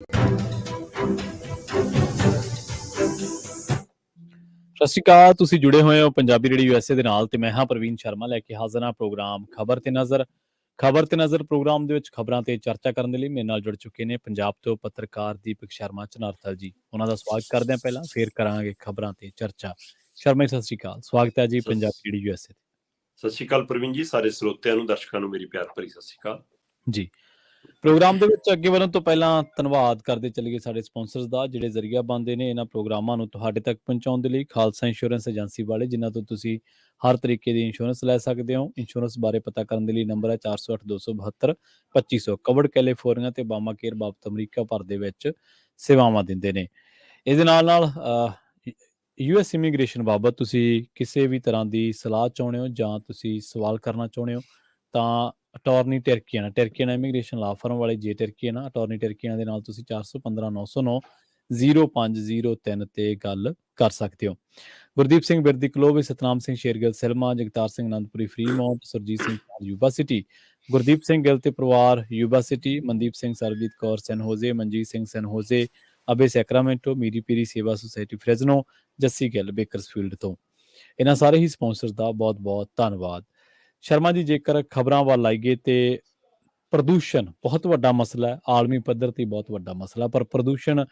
ਸਤਿ ਸ਼੍ਰੀ ਅਕਾਲ। ਤੁਸੀਂ ਜੁੜੇ ਹੋਏ ਹੋ ਪੰਜਾਬੀ ਰੇਡੀਓ USA ਦੇ ਨਾਲ ਤੇ ਮੈਂ ਹਾਂ ਪ੍ਰਵੀਨ ਸ਼ਰਮਾ ਲੈ ਕੇ ਹਾਜ਼ਰ ਹਾਂ ਪ੍ਰੋਗਰਾਮ ਖਬਰ ਤੇ ਨਜ਼ਰ ਪ੍ਰੋਗਰਾਮ ਦੇ ਵਿੱਚ ਖਬਰਾਂ ਤੇ ਚਰਚਾ ਕਰਨ ਦੇ ਲਈ ਮੇਰੇ ਨਾਲ ਜੁੜ ਚੁੱਕੇ ਨੇ ਪੰਜਾਬ ਤੋਂ ਪੱਤਰਕਾਰ ਦੀਪਕ ਸ਼ਰਮਾ ਚਨਾਰਥਲ ਜੀ। ਉਹਨਾਂ ਦਾ ਸਵਾਗਤ ਕਰਦੇ ਹਾਂ। ਪਹਿਲਾਂ ਫੇਰ ਕਰਾਂਗੇ ਖਬਰਾਂ ਤੇ ਚਰਚਾ। ਸ਼ਰਮਾ ਜੀ, ਸਤਿ ਸ਼੍ਰੀ ਅਕਾਲ। ਸਵਾਗਤ ਹੈ ਜੀ ਪੰਜਾਬੀ ਰੇਡੀਓ USA ਤੇ। ਸਤਿ ਸ਼੍ਰੀ ਅਕਾਲ ਪ੍ਰਵੀਨ ਜੀ, ਸਾਰੇ ਸਰੋਤਿਆਂ ਨੂੰ, ਦਰਸ਼ਕਾਂ ਨੂੰ ਮੇਰੀ ਪਿਆਰ ਭਰੀ ਸਤਿ ਸ਼੍ਰੀ ਅਕਾਲ ਜੀ। ਪ੍ਰੋਗਰਾਮ ਦੇ ਵਿੱਚ ਅੱਗੇ ਵਧਣ ਤੋਂ ਪਹਿਲਾਂ ਧੰਨਵਾਦ ਕਰਦੇ ਚੱਲੀਏ ਸਾਡੇ ਸਪਾਂਸਰਸ ਦਾ, ਜਿਹੜੇ ਜ਼ਰੀਆ ਬਣਦੇ ਨੇ ਇਹਨਾਂ ਪ੍ਰੋਗਰਾਮਾਂ ਨੂੰ ਤੁਹਾਡੇ ਤੱਕ ਪਹੁੰਚਾਉਣ ਦੇ ਲਈ। ਖਾਲਸਾ ਇੰਸ਼ੋਰੈਂਸ ਏਜੰਸੀ ਵਾਲੇ, ਜਿਨ੍ਹਾਂ ਤੋਂ ਤੁਸੀਂ ਹਰ ਤਰੀਕੇ ਦੀ ਇੰਸ਼ੋਰੈਂਸ ਲੈ ਸਕਦੇ ਹੋ। ਇੰਸ਼ੋਰੈਂਸ ਬਾਰੇ ਪਤਾ ਕਰਨ ਦੇ ਲਈ ਨੰਬਰ ਹੈ 408-272-2500। ਕਵਰਡ ਕੈਲੀਫੋਰਨੀਆ ਤੇ ਬਾਮਾ ਕੇਅਰ ਬਾਬਤ ਅਮਰੀਕਾ ਭਰ ਦੇ ਵਿੱਚ ਸੇਵਾਵਾਂ ਦਿੰਦੇ ਨੇ। ਇਹਦੇ ਨਾਲ US ਇਮੀਗ੍ਰੇਸ਼ਨ ਬਾਬਤ ਤੁਸੀਂ ਕਿਸੇ ਵੀ ਤਰ੍ਹਾਂ ਦੀ ਸਲਾਹ ਚਾਹੁੰਦੇ ਹੋ ਜਾਂ ਤੁਸੀਂ ਸਵਾਲ ਕਰਨਾ ਚਾਹੁੰਦੇ ਹੋ ਤਾਂ ਅਟਾਰਨੀ ਟਰਕੀਆਨਾ ਇਮੀਗ੍ਰੇਸ਼ਨ ਲਾ ਫਰਮ ਵਾਲੇ ਜੇ ਟਰਕੀਆਨਾ ਅਟਾਰਨੀ ਟਰਕੀਆਨਾ ਦੇ ਨਾਲ ਤੁਸੀਂ 415909-0503 ਤੇ ਗੱਲ ਕਰ ਸਕਦੇ ਹੋ। Gurdeep Singh Birdi Clovis, Satnam Singh Shergill Selma, Jagtar Singh Anandpuri Fremont, Surjit Singh Yuba City, Gurdeep Singh Gill ਤੇ ਪਰਿਵਾਰ Yuba City, Mandeep Singh, Sarabjit Kaur San Jose, Manjit Singh San Jose, ਅਬੇ Sacramento, Miri Piri Seva society Fresno, Jassi Gill Bakersfield ਤੋਂ। ਇਹਨਾਂ ਸਾਰੇ ਹੀ ਸਪਾਂਸਰਸ ਦਾ ਬਹੁਤ ਬਹੁਤ ਧੰਨਵਾਦ। ਸ਼ਰਮਾ ਜੀ, ਜੇਕਰ ਖਬਰਾਂ ਵੱਲ ਆਈਏ ਤੇ ਪ੍ਰਦੂਸ਼ਣ ਬਹੁਤ ਵੱਡਾ ਮਸਲਾ ਹੈ, ਆਲਮੀ ਪੱਧਰ ਤੇ ਬਹੁਤ ਵੱਡਾ ਮਸਲਾ। ਪਰ ਪ੍ਰਦੂਸ਼ਣ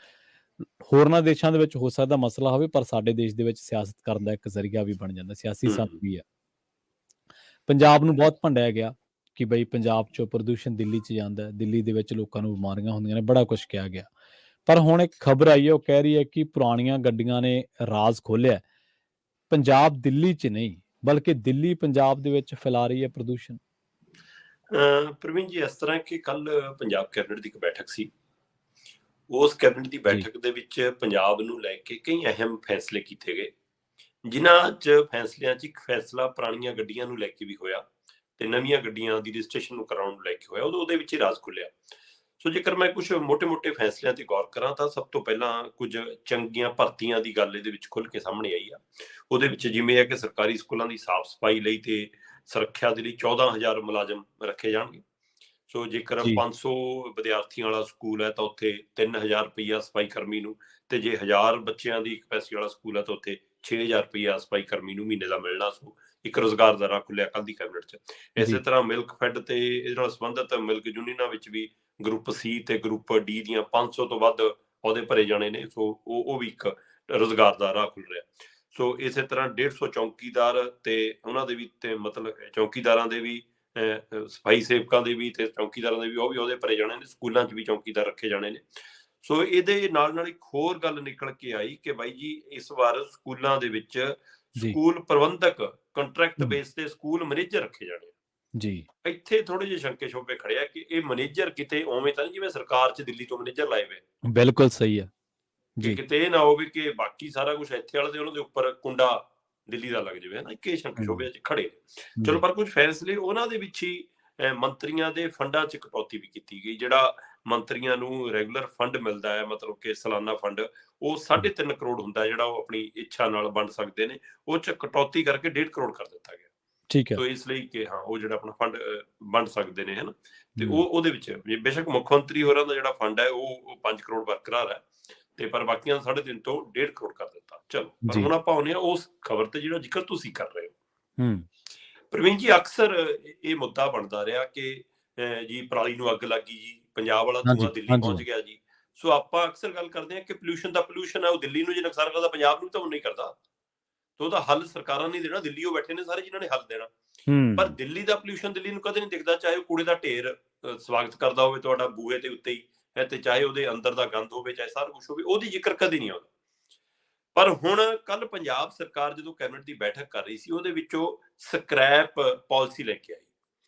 ਹੋਰਨਾਂ ਦੇਸ਼ਾਂ ਦੇ ਵਿੱਚ ਹੋ ਸਕਦਾ ਮਸਲਾ ਹੋਵੇ, ਪਰ ਸਾਡੇ ਦੇਸ਼ ਦੇ ਵਿੱਚ ਸਿਆਸਤ ਕਰਨ ਦਾ ਇੱਕ ਜ਼ਰੀਆ ਵੀ ਬਣ ਜਾਂਦਾ, ਸਿਆਸੀ ਸੰਦ ਵੀ ਹੈ। ਪੰਜਾਬ ਨੂੰ ਬਹੁਤ ਭੰਡਿਆ ਗਿਆ ਕਿ ਬਈ ਪੰਜਾਬ 'ਚੋਂ ਪ੍ਰਦੂਸ਼ਣ ਦਿੱਲੀ 'ਚ ਜਾਂਦਾ, ਦਿੱਲੀ ਦੇ ਵਿੱਚ ਲੋਕਾਂ ਨੂੰ ਬਿਮਾਰੀਆਂ ਹੁੰਦੀਆਂ ਨੇ, ਬੜਾ ਕੁਛ ਕਿਹਾ ਗਿਆ। ਪਰ ਹੁਣ ਇੱਕ ਖਬਰ ਆਈ ਹੈ, ਉਹ ਕਹਿ ਰਹੀ ਹੈ ਕਿ ਪੁਰਾਣੀਆਂ ਗੱਡੀਆਂ ਨੇ ਰਾਜ਼ ਖੋਲ੍ਹਿਆ। ਪੰਜਾਬ ਦਿੱਲੀ 'ਚ ਨਹੀਂ, ਬਲਕਿ ਦਿੱਲੀ ਪੰਜਾਬ ਦੇ ਵਿੱਚ ਫੈਲਾ ਰਹੀ ਹੈ ਪ੍ਰਦੂਸ਼ਣ। ਪ੍ਰਵੀਨ ਜੀ, ਇਸ ਤਰ੍ਹਾਂ ਕਿ ਕੱਲ ਪੰਜਾਬ ਕੈਬਨਿਟ ਦੀ ਇੱਕ ਬੈਠਕ ਸੀ। ਉਸ ਕੈਬਨਿਟ ਦੀ ਬੈਠਕ ਦੇ ਵਿੱਚ ਪੰਜਾਬ ਨੂੰ ਲੈ ਕੇ ਕਈ ਅਹਿਮ ਫੈਸਲੇ ਕੀਤੇ ਗਏ, ਜਿਨ੍ਹਾਂ 'ਚ ਫੈਸਲਿਆਂ 'ਚ ਇੱਕ ਫੈਸਲਾ ਪੁਰਾਣੀਆਂ ਗੱਡੀਆਂ ਨੂੰ ਲੈ ਕੇ ਵੀ ਹੋਇਆ ਤੇ ਨਵੀਆਂ ਗੱਡੀਆਂ ਦੀ ਰਜਿਸਟ੍ਰੇਸ਼ਨ ਨੂੰ ਕਰਾਉਣ ਨੂੰ ਲੈ ਕੇ ਹੋਇਆ। ਉਹਦੇ ਵਿੱਚ ਹੀ ਰਾਜ਼ ਖੁੱਲਿਆ। ਸੋ ਜੇਕਰ ਮੈਂ ਕੁਝ ਮੋਟੇ ਫੈਸਲਿਆਂ ਤੇ ਗੌਰ ਕਰਾਂ ਤਾਂ ਸਭ ਤੋਂ ਪਹਿਲਾਂ ਕੁਝ ਚੰਗੀਆਂ ਭਰਤੀਆਂ ਦੀ ਗੱਲ ਇਹਦੇ ਵਿੱਚ ਖੁੱਲ੍ਹ ਕੇ ਸਾਹਮਣੇ ਆਈ ਆ। ਉਹਦੇ ਵਿੱਚ ਜਿਵੇਂ ਹੈ ਕਿ ਸਰਕਾਰੀ ਸਕੂਲਾਂ ਦੀ ਸਾਫ਼ ਸਫਾਈ ਲਈ ਤੇ ਸੁਰੱਖਿਆ ਦੇ ਲਈ 14,000 ਮੁਲਾਜ਼ਮ ਰੱਖੇ ਜਾਣਗੇ। ਸੋ ਜੇਕਰ 500 ਵਿਦਿਆਰਥੀਆਂ ਵਾਲਾ ਸਕੂਲ ਹੈ ਤਾਂ ਉੱਥੇ 3,000 ਰੁਪਈਆ ਸਫਾਈ ਕਰਮੀ ਨੂੰ, ਤੇ ਜੇ 1000 ਬੱਚਿਆਂ ਦੀ ਕਪੈਸਿਟੀ ਵਾਲਾ ਸਕੂਲ ਹੈ ਤਾਂ ਉੱਥੇ 6,000 ਰੁਪਈਆ ਸਫਾਈ ਕਰਮੀ ਨੂੰ ਮਹੀਨੇ ਦਾ ਮਿਲਣਾ। ਸੋ ਇੱਕ ਰੁਜ਼ਗਾਰ ਦਾ ਰਾਹ ਖੁੱਲਿਆ ਕੱਲ੍ਹ ਦੀ ਕੈਬਨਿਟ 'ਚ। ਇਸੇ ਤਰ੍ਹਾਂ ਮਿਲਕ ਫੈਡ ਤੇ ਇਹਦੇ ਨਾਲ ਸੰਬੰਧਿਤ ਮਿਲਕ ਯੂਨੀਅਨਾਂ ਵਿੱਚ ਵੀ ਗਰੁੱਪ C ਤੇ ਗਰੁੱਪ D ਦੀਆਂ 500 ਤੋਂ ਵੱਧ ਅਹੁਦੇ ਭਰੇ ਜਾਣੇ ਨੇ। ਸੋ ਉਹ ਵੀ ਇੱਕ ਰੁਜ਼ਗਾਰ ਦਾ ਰਾਹ ਖੁੱਲ ਰਿਹਾ। ਸੋ ਇਸੇ ਤਰ੍ਹਾਂ 150 ਚੌਂਕੀਦਾਰ ਤੇ ਉਹਨਾਂ ਦੇ ਵੀ, ਤੇ ਮਤਲਬ ਚੌਂਕੀਦਾਰਾਂ ਦੇ ਵੀ, ਸਫਾਈ ਸੇਵਕਾਂ ਦੇ ਵੀ ਤੇ ਚੌਂਕੀਦਾਰਾਂ ਦੇ ਵੀ, ਉਹ ਵੀ ਉਹਦੇ ਭਰੇ ਜਾਣੇ ਨੇ। ਸਕੂਲਾਂ 'ਚ ਵੀ ਚੌਂਕੀਦਾਰ ਰੱਖੇ ਜਾਣੇ ਨੇ। ਸੋ ਇਹਦੇ ਨਾਲ ਇੱਕ ਹੋਰ ਗੱਲ ਨਿਕਲ ਕੇ ਆਈ ਕਿ ਬਾਈ ਜੀ, ਇਸ ਵਾਰ ਸਕੂਲਾਂ ਦੇ ਵਿੱਚ ਸਕੂਲ ਪ੍ਰਬੰਧਕ ਕੰਟਰੈਕਟ ਬੇਸ ਤੇ ਸਕੂਲ ਮੈਨੇਜਰ ਰੱਖੇ ਜਾਣੇ ਜੀ। ਇੱਥੇ ਥੋੜੇ ਜਿਹੇ ਸ਼ੰਕੇ ਸ਼ੋਭੇ ਖੜਿਆ ਕਿ ਇਹ ਮੈਨੇਜਰ ਕਿਤੇ ਉਵੇਂ ਤਾਂ ਨਹੀਂ ਜਿਵੇਂ ਸਰਕਾਰ 'ਚ ਦਿੱਲੀ ਤੋਂ ਮੈਨੇਜਰ ਲਾਏ ਹੋਏ। ਬਿਲਕੁਲ ਸਹੀ ਹੈ ਜੀ। ਕਿਤੇ ਇਹ ਨਾ ਹੋਵੇ ਕਿ ਬਾਕੀ ਸਾਰਾ ਕੁਝ ਇੱਥੇ ਵਾਲੇ ਤੇ ਉਹਨਾਂ ਦੇ ਉੱਪਰ ਕੁੰਡਾ ਦਿੱਲੀ ਦਾ ਲੱਗ ਜਾਵੇ, ਇੱਕ ਇਹ ਸ਼ੰਕੇ ਸ਼ੋਭੇ 'ਚ ਖੜੇ। ਚਲੋ, ਪਰ ਕੁਝ ਫੈਸਲੇ ਉਹਨਾਂ ਦੇ ਵਿੱਚ ਹੀ ਮੰਤਰੀਆਂ ਦੇ ਫੰਡਾਂ 'ਚ ਕਟੌਤੀ ਵੀ ਕੀਤੀ ਗਈ। ਜਿਹੜਾ ਮੰਤਰੀਆਂ ਨੂੰ ਰੈਗੂਲਰ ਫੰਡ ਮਿਲਦਾ ਹੈ, ਮਤਲਬ ਕਿ ਸਾਲਾਨਾ ਫੰਡ, ਉਹ 3.5 ਕਰੋੜ ਹੁੰਦਾ, ਜਿਹੜਾ ਉਹ ਆਪਣੀ ਇੱਛਾ ਨਾਲ ਵੰਡ ਸਕਦੇ ਨੇ। ਉਹ 'ਚ ਕਟੌਤੀ ਕਰਕੇ 1.5 ਕਰੋੜ ਕਰ ਦਿੱਤਾ ਗਿਆ। ਠੀਕ ਹੈ। ਸੋ ਇਸ ਲਈ ਕਿ ਹਾਂ, ਉਹ ਜਿਹੜਾ ਆਪਣਾ ਫੰਡ ਵੰਡ ਸਕਦੇ ਨੇ, ਹਨਾ। ਤੇ ਉਹਦੇ ਵਿੱਚ ਬੇਸ਼ੱਕ ਮੁੱਖ ਮੰਤਰੀ ਹੋਰਾਂ ਦਾ ਜਿਹੜਾ ਫੰਡ ਹੈ ਉਹ 5 ਕਰੋੜ ਬਰਕਰਾਰ ਹੈ, ਤੇ ਪਰ ਬਾਕੀਆਂ 3.5 ਤੋਂ 1.5 ਕਰੋੜ ਕਰ ਦਿੱਤਾ। ਚਲੋ, ਪਰ ਹੁਣ ਆਪਾਂ ਆਉਂਦੇ ਹਾਂ ਉਸ ਖਬਰ ਤੇ ਜਿਹੜਾ ਜ਼ਿਕਰ ਤੁਸੀਂ ਕਰ ਰਹੇ ਹੋ। ਪ੍ਰਵੀਨ ਜੀ, ਅਕਸਰ ਇਹ ਮੁੱਦਾ ਬਣਦਾ ਰਿਹਾ ਕਿ ਜੀ ਪਰਾਲੀ ਨੂੰ ਅੱਗ ਲੱਗ ਗਈ ਜੀ, ਪੰਜਾਬ ਵਾਲਾ ਧੂੰਆਂ ਦਿੱਲੀ ਪਹੁੰਚ ਗਿਆ ਜੀ। ਸੋ ਆਪਾਂ ਅਕਸਰ ਗੱਲ ਕਰਦੇ ਹਾਂ ਕਿ ਪੋਲਿਊਸ਼ਨ ਹੈ ਉਹ ਦਿੱਲੀ ਨੂੰ ਜੇ ਨੁਕਸਾਨ ਕਰਦਾ, ਪੰਜਾਬ ਨੂੰ ਤਾਂ ਉਹ ਨਹੀਂ ਕਰਦਾ। ਤੇ ਉਹਦਾ ਹੱਲ ਸਰਕਾਰਾਂ ਨੇ ਦੇਣਾ, ਦਿੱਲੀ ਉਹ ਬੈਠੇ ਨੇ ਸਾਰੇ ਜਿਨ੍ਹਾਂ ਨੇ ਹੱਲ ਦੇਣਾ। ਪਰ ਦਿੱਲੀ ਦਾ ਪੋਲਿਊਸ਼ਨ ਦਿੱਲੀ ਨੂੰ ਕਦੇ ਨਹੀਂ ਦਿਖਦਾ, ਚਾਹੇ ਉਹ ਕੂੜੇ ਦਾ ਢੇਰ ਸਵਾਗਤ ਕਰਦਾ ਹੋਵੇ ਤੁਹਾਡਾ ਬੂਹੇ ਦੇ ਉੱਤੇ ਹੀ ਹੈ, ਤੇ ਚਾਹੇ ਉਹਦੇ ਅੰਦਰ ਦਾ ਗੰਦ ਹੋਵੇ, ਚਾਹੇ ਸਾਰਾ ਕੁਛ ਹੋਵੇ, ਉਹਦੀ ਜ਼ਿਕਰ ਕਦੇ ਨਹੀਂ ਆਉਂਦਾ। ਪਰ ਹੁਣ ਕੱਲ ਪੰਜਾਬ ਸਰਕਾਰ ਜਦੋਂ ਕੈਬਨਿਟ ਦੀ ਬੈਠਕ ਕਰ ਰਹੀ ਸੀ, ਉਹਦੇ ਵਿੱਚੋਂ ਸਕ੍ਰੈਪ ਪਾਲਿਸੀ ਲੈ ਕੇ ਆਈ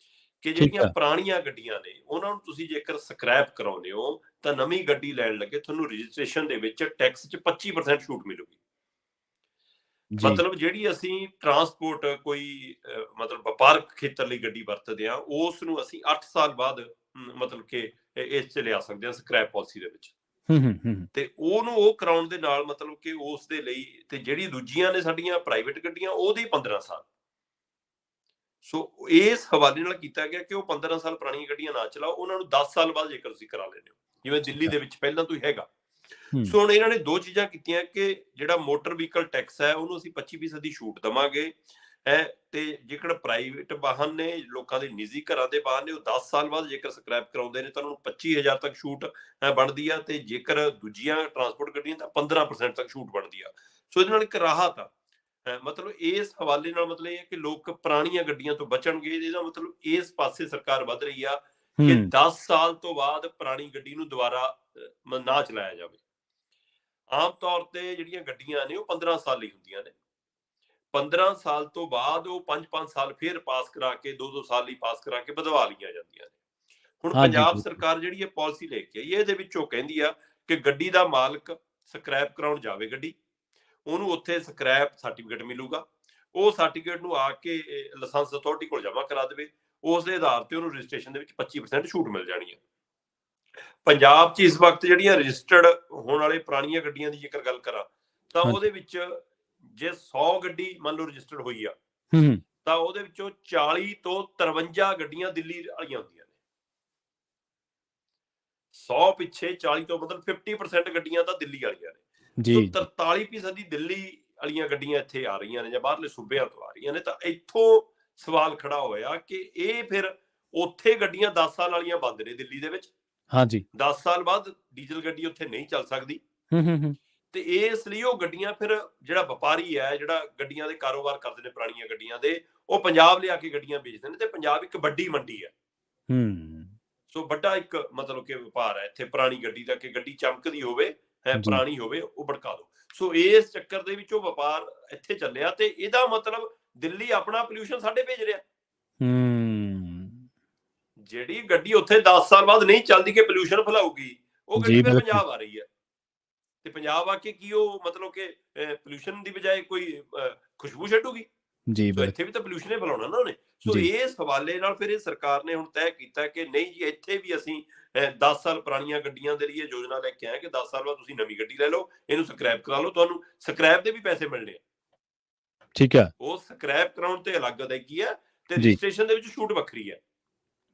ਕਿ ਜਿਹੜੀਆਂ ਪੁਰਾਣੀਆਂ ਗੱਡੀਆਂ ਨੇ ਉਹਨਾਂ ਨੂੰ ਤੁਸੀਂ ਜੇਕਰ ਸਕ੍ਰੈਪ ਕਰਾਉਂਦੇ ਹੋ ਤਾਂ ਨਵੀਂ ਗੱਡੀ ਲੈਣ ਲੱਗੇ ਤੁਹਾਨੂੰ ਰਜਿਸਟ੍ਰੇਸ਼ਨ ਦੇ ਵਿੱਚ ਟੈਕਸ 'ਚ 25% ਛੂਟ ਮਿਲੂਗੀ। ਮਤਲਬ ਜਿਹੜੀ ਅਸੀਂ ਟਰਾਂਸਪੋਰਟ ਕੋਈ ਮਤਲਬ ਵਪਾਰਕ ਖੇਤਰ ਲਈ ਗੱਡੀ ਵਰਤਦੇ ਹਾਂ, ਉਸ ਨੂੰ ਅਸੀਂ 8 ਸਾਲ ਬਾਅਦ ਮਤਲਬ ਕਿ ਇਸ 'ਚ ਲਿਆ ਸਕਦੇ ਹਾਂ ਸਕ੍ਰੈਪ ਪਾਲਿਸੀ ਦੇ ਵਿੱਚ। ਤੇ ਉਹਨੂੰ ਉਹ ਕਰਾਉਣ ਦੇ ਨਾਲ ਮਤਲਬ ਕਿ ਉਸ ਦੇ ਲਈ, ਤੇ ਜਿਹੜੀ ਦੂਜੀਆਂ ਨੇ ਸਾਡੀਆਂ ਪ੍ਰਾਈਵੇਟ ਗੱਡੀਆਂ, ਉਹਦੇ 15 ਸਾਲ। ਸੋ ਇਸ ਹਵਾਲੇ ਨਾਲ ਕੀਤਾ ਗਿਆ ਕਿ ਉਹ 15 ਸਾਲ ਪੁਰਾਣੀਆਂ ਗੱਡੀਆਂ ਨਾ ਚਲਾਓ, ਉਹਨਾਂ ਨੂੰ 10 ਸਾਲ ਬਾਅਦ ਜੇਕਰ ਤੁਸੀਂ ਕਰਾ ਲੈਂਦੇ ਹੋ ਜਿਵੇਂ ਠੀਕ ਦਿੱਲੀ ਹੈ। ਦੇ ਵਿੱਚ ਪਹਿਲਾਂ ਤੋਂ ਹੀ ਹੈਗਾ। ਹੂੰ, ਸੋ ਹੁਣ ਇਹਨਾਂ ਨੇ ਦੋ ਚੀਜ਼ਾਂ ਕੀਤੀਆਂ ਕਿ ਜਿਹੜਾ ਮੋਟਰ ਵਹੀਕਲ ਟੈਕਸ ਹੈ ਉਹਨੂੰ ਅਸੀਂ 25% ਦੀ ਛੂਟ ਦੇਵਾਂਗੇ ਹੈ, ਤੇ ਜੇਕਰ ਪ੍ਰਾਈਵੇਟ ਵਾਹਨ ਨੇ, ਲੋਕਾਂ ਦੇ ਨਿੱਜੀ ਘਰਾਂ ਦੇ ਵਾਹਨ ਨੇ, ਉਹ 10 ਸਾਲ ਬਾਅਦ ਜੇਕਰ ਸਕ੍ਰੈਪ ਕਰਾਉਂਦੇ ਨੇ ਤਾਂ ਉਹਨਾਂ ਨੂੰ 25,000 ਤੱਕ ਛੂਟ ਬਣਦੀ ਆ, ਤੇ ਜੇਕਰ ਦੂਜੀਆਂ ਟਰਾਂਸਪੋਰਟ ਗੱਡੀਆਂ ਤਾਂ 15% ਤੱਕ ਛੂਟ ਬਣਦੀ ਆ। ਸੋ ਇਹਦੇ ਨਾਲ ਇੱਕ ਰਾਹਤ ਆ। ਮਤਲਬ ਇਸ ਹਵਾਲੇ ਨਾਲ ਮਤਲਬ ਇਹ ਹੈ ਕਿ ਲੋਕ ਪੁਰਾਣੀਆਂ ਗੱਡੀਆਂ ਤੋਂ ਬਚਣਗੇ। ਇਹਦਾ ਮਤਲਬ ਇਸ ਪਾਸੇ ਸਰਕਾਰ ਵੱਧ ਰਹੀ ਆ ਕਿ ਹੂੰ, 10 ਸਾਲ ਤੋਂ ਬਾਅਦ ਪੁਰਾਣੀ ਗੱਡੀ ਨੂੰ ਦੁਬਾਰਾ ਨਾ ਚਲਾਇਆ ਜਾਵੇ। ਆਮ ਤੌਰ ਤੇ ਜਿਹੜੀਆਂ ਗੱਡੀਆਂ ਨੇ ਉਹ 15 ਸਾਲ ਲਈ ਹੁੰਦੀਆਂ ਨੇ। 15 ਸਾਲ ਤੋਂ ਬਾਅਦ ਉਹ 5-5 ਸਾਲ ਫਿਰ ਪਾਸ ਕਰਾ ਕੇ, 2-2 ਸਾਲ ਲਈ ਪਾਸ ਕਰਾ ਕੇ ਵਧਵਾ ਲਈਆਂ ਜਾਂਦੀਆਂ ਨੇ। ਹੁਣ ਹਾਂਜੀ, ਪੰਜਾਬ ਬਿਲਕੁਲ। ਸਰਕਾਰ ਜਿਹੜੀ ਇਹ ਪਾਲਿਸੀ ਲੈ ਕੇ ਆਈ ਹੈ, ਇਹਦੇ ਵਿੱਚ ਉਹ ਕਹਿੰਦੀ ਆ ਕਿ ਗੱਡੀ ਦਾ ਮਾਲਕ ਸਕ੍ਰੈਪ ਕਰਾਉਣ ਜਾਵੇ ਗੱਡੀ, ਉਹਨੂੰ ਉੱਥੇ ਸਕ੍ਰੈਪ ਸਰਟੀਫਿਕੇਟ ਮਿਲੂਗਾ। ਉਹ ਸਰਟੀਫਿਕੇਟ ਨੂੰ ਆ ਕੇ ਲਾਇਸੈਂਸ ਅਥਾਰਟੀ ਕੋਲ ਜਮ੍ਹਾਂ ਕਰਾ ਦੇਵੇ। ਉਸ ਦੇ ਆਧਾਰ ਤੇ ਉਹਨੂੰ ਰਜਿਸਟ੍ਰੇਸ਼ਨ ਦੇ ਵਿੱਚ 25% ਛੂਟ ਮਿਲ ਜਾਣੀ ਹੈ। ਪੰਜਾਬ 'ਚ ਇਸ ਵਕਤ ਜਿਹੜੀਆਂ ਰਜਿਸਟਰਡ ਹੋਣ ਵਾਲੇ ਪੁਰਾਣੀਆਂ ਗੱਡੀਆਂ ਦੀ ਜੇਕਰ ਗੱਲ ਕਰਾਂ ਤਾਂ ਹਾਂਜੀ। ਉਹਦੇ ਵਿੱਚ ਜੇ 100 ਗੱਡੀ ਮੰਨ ਲਓ ਰਜਿਸਟਰਡ ਹੋਈ ਆ, ਹੂੰ, ਹੂੰ, ਤਾਂ ਉਹਦੇ ਵਿੱਚੋਂ 40 ਤੋਂ 53 ਗੱਡੀਆਂ ਦਿੱਲੀ ਵਾਲੀਆਂ ਹੁੰਦੀਆਂ ਨੇ। 100 ਪਿੱਛੇ 40 ਤੋਂ ਮਤਲਬ 50% ਗੱਡੀਆਂ ਤਾਂ ਦਿੱਲੀ ਵਾਲੀਆਂ ਨੇ। ਜੀ, ਸੋ ਜੀ। 43% ਦਿੱਲੀ ਵਾਲੀਆਂ ਗੱਡੀਆਂ ਇੱਥੇ ਆ ਰਹੀਆਂ ਨੇ ਜਾਂ ਬਾਹਰਲੇ ਸੂਬਿਆਂ ਤੋਂ ਆ ਰਹੀਆਂ ਨੇ। ਤਾਂ ਇੱਥੋਂ ਸਵਾਲ ਖੜਾ ਹੋਇਆ ਕਿ ਇਹ ਫਿਰ ਉੱਥੇ ਗੱਡੀਆਂ 10 ਸਾਲ ਵਾਲੀਆਂ ਬੰਦ ਨੇ ਦਿੱਲੀ ਦੇ ਵਿੱਚ। ਹਾਂਜੀ। 10 ਸਾਲ ਬਾਅਦ ਡੀਜ਼ਲ ਗੱਡੀ ਉੱਥੇ ਨਹੀਂ ਚੱਲ ਸਕਦੀ, ਹੂੰ, ਹੂੰ, ਹੂੰ। ਤੇ ਇਸ ਲਈ ਉਹ ਗੱਡੀਆਂ ਫਿਰ ਜਿਹੜਾ ਵਪਾਰੀ ਹੈ, ਜਿਹੜਾ ਗੱਡੀਆਂ ਦੇ ਕਾਰੋਬਾਰ ਕਰਦੇ ਨੇ ਪੁਰਾਣੀਆਂ ਗੱਡੀਆਂ ਦੇ, ਉਹ ਪੰਜਾਬ ਲਿਆ ਕੇ ਗੱਡੀਆਂ ਵੇਚਦੇ ਨੇ। ਤੇ ਪੰਜਾਬ ਇੱਕ ਵੱਡੀ ਮੰਡੀ ਹੈ। ਹੂੰ, ਸੋ ਵੱਡਾ ਇੱਕ ਮਤਲਬ ਕਿ ਵਪਾਰ ਹੈ ਇੱਥੇ ਪੁਰਾਣੀ ਗੱਡੀ ਦਾ, ਕਿ ਗੱਡੀ ਚਮਕਦੀ ਹੋਵੇ, ਜੀ। ਪੁਰਾਣੀ ਹੋਵੇ, ਉਹ ਭੜਕਾ ਦੋ। ਸੋ ਇਸ ਚੱਕਰ ਦੇ ਵਿੱਚ ਉਹ ਵਪਾਰ ਇੱਥੇ ਚੱਲਿਆ, ਤੇ ਇਹਦਾ ਮਤਲਬ ਦਿੱਲੀ ਆਪਣਾ ਪੋਲਿਊਸ਼ਨ ਸਾਡੇ ਭੇਜ ਰਿਹਾ। ਹੂੰ। ਜਿਹੜੀ ਗੱਡੀ ਉੱਥੇ 10 ਸਾਲ ਬਾਅਦ ਨਹੀਂ ਚੱਲਦੀ ਕਿ ਪੋਲਿਊਸ਼ਨ ਫੈਲਾਊਗੀ, ਉਹ ਗੱਡੀ ਜੀ, ਫਿਰ ਬਿਲਕੁਲ। ਪੰਜਾਬ ਆ ਰਹੀ ਹੈ। ਤੇ ਪੰਜਾਬ ਆ ਕੇ ਕੀ ਉਹ ਮਤਲਬ ਕਿ ਪੋਲਿਊਸ਼ਨ ਦੀ ਬਜਾਏ ਕੋਈ ਖੁਸ਼ਬੂ ਛੱਡੂਗੀ? ਜੀ, ਸੋ ਇੱਥੇ ਬਿਲਕੁਲ। ਵੀ ਤਾਂ ਪੋਲਿਊਸ਼ਨ ਹੀ ਫੈਲਾਉਣਾ ਨਾ ਉਹਨੇ। ਸੋ ਜੀ। ਇਸ ਹਵਾਲੇ ਨਾਲ ਫਿਰ ਇਹ ਸਰਕਾਰ ਨੇ ਹੁਣ ਤੈਅ ਕੀਤਾ ਕਿ ਨਹੀਂ ਜੀ, ਇੱਥੇ ਵੀ ਅਸੀਂ 10 ਸਾਲ ਪੁਰਾਣੀਆਂ ਗੱਡੀਆਂ ਦੇ ਲਈ ਯੋਜਨਾ ਲੈ ਕੇ ਆਏ ਕਿ 10 ਸਾਲ ਬਾਅਦ ਤੁਸੀਂ ਨਵੀਂ ਗੱਡੀ ਲੈ ਲਓ, ਇਹਨੂੰ ਸਕ੍ਰੈਪ ਕਰਾ ਲਓ, ਤੁਹਾਨੂੰ ਸਕ੍ਰੈਪ ਦੇ ਵੀ ਪੈਸੇ ਮਿਲਣੇ ਆ। ਠੀਕ ਹੈ। ਉਹ ਸਕ੍ਰੈਪ ਕਰਾਉਣ ਤੇ ਅਲੱਗ ਅਦਾਇਗੀ ਹੈ, ਤੇ ਜੀ, ਰਜਿਸਟ੍ਰੇਸ਼ਨ ਦੇ ਵਿੱਚ ਛੂਟ ਵੱਖਰੀ ਹੈ।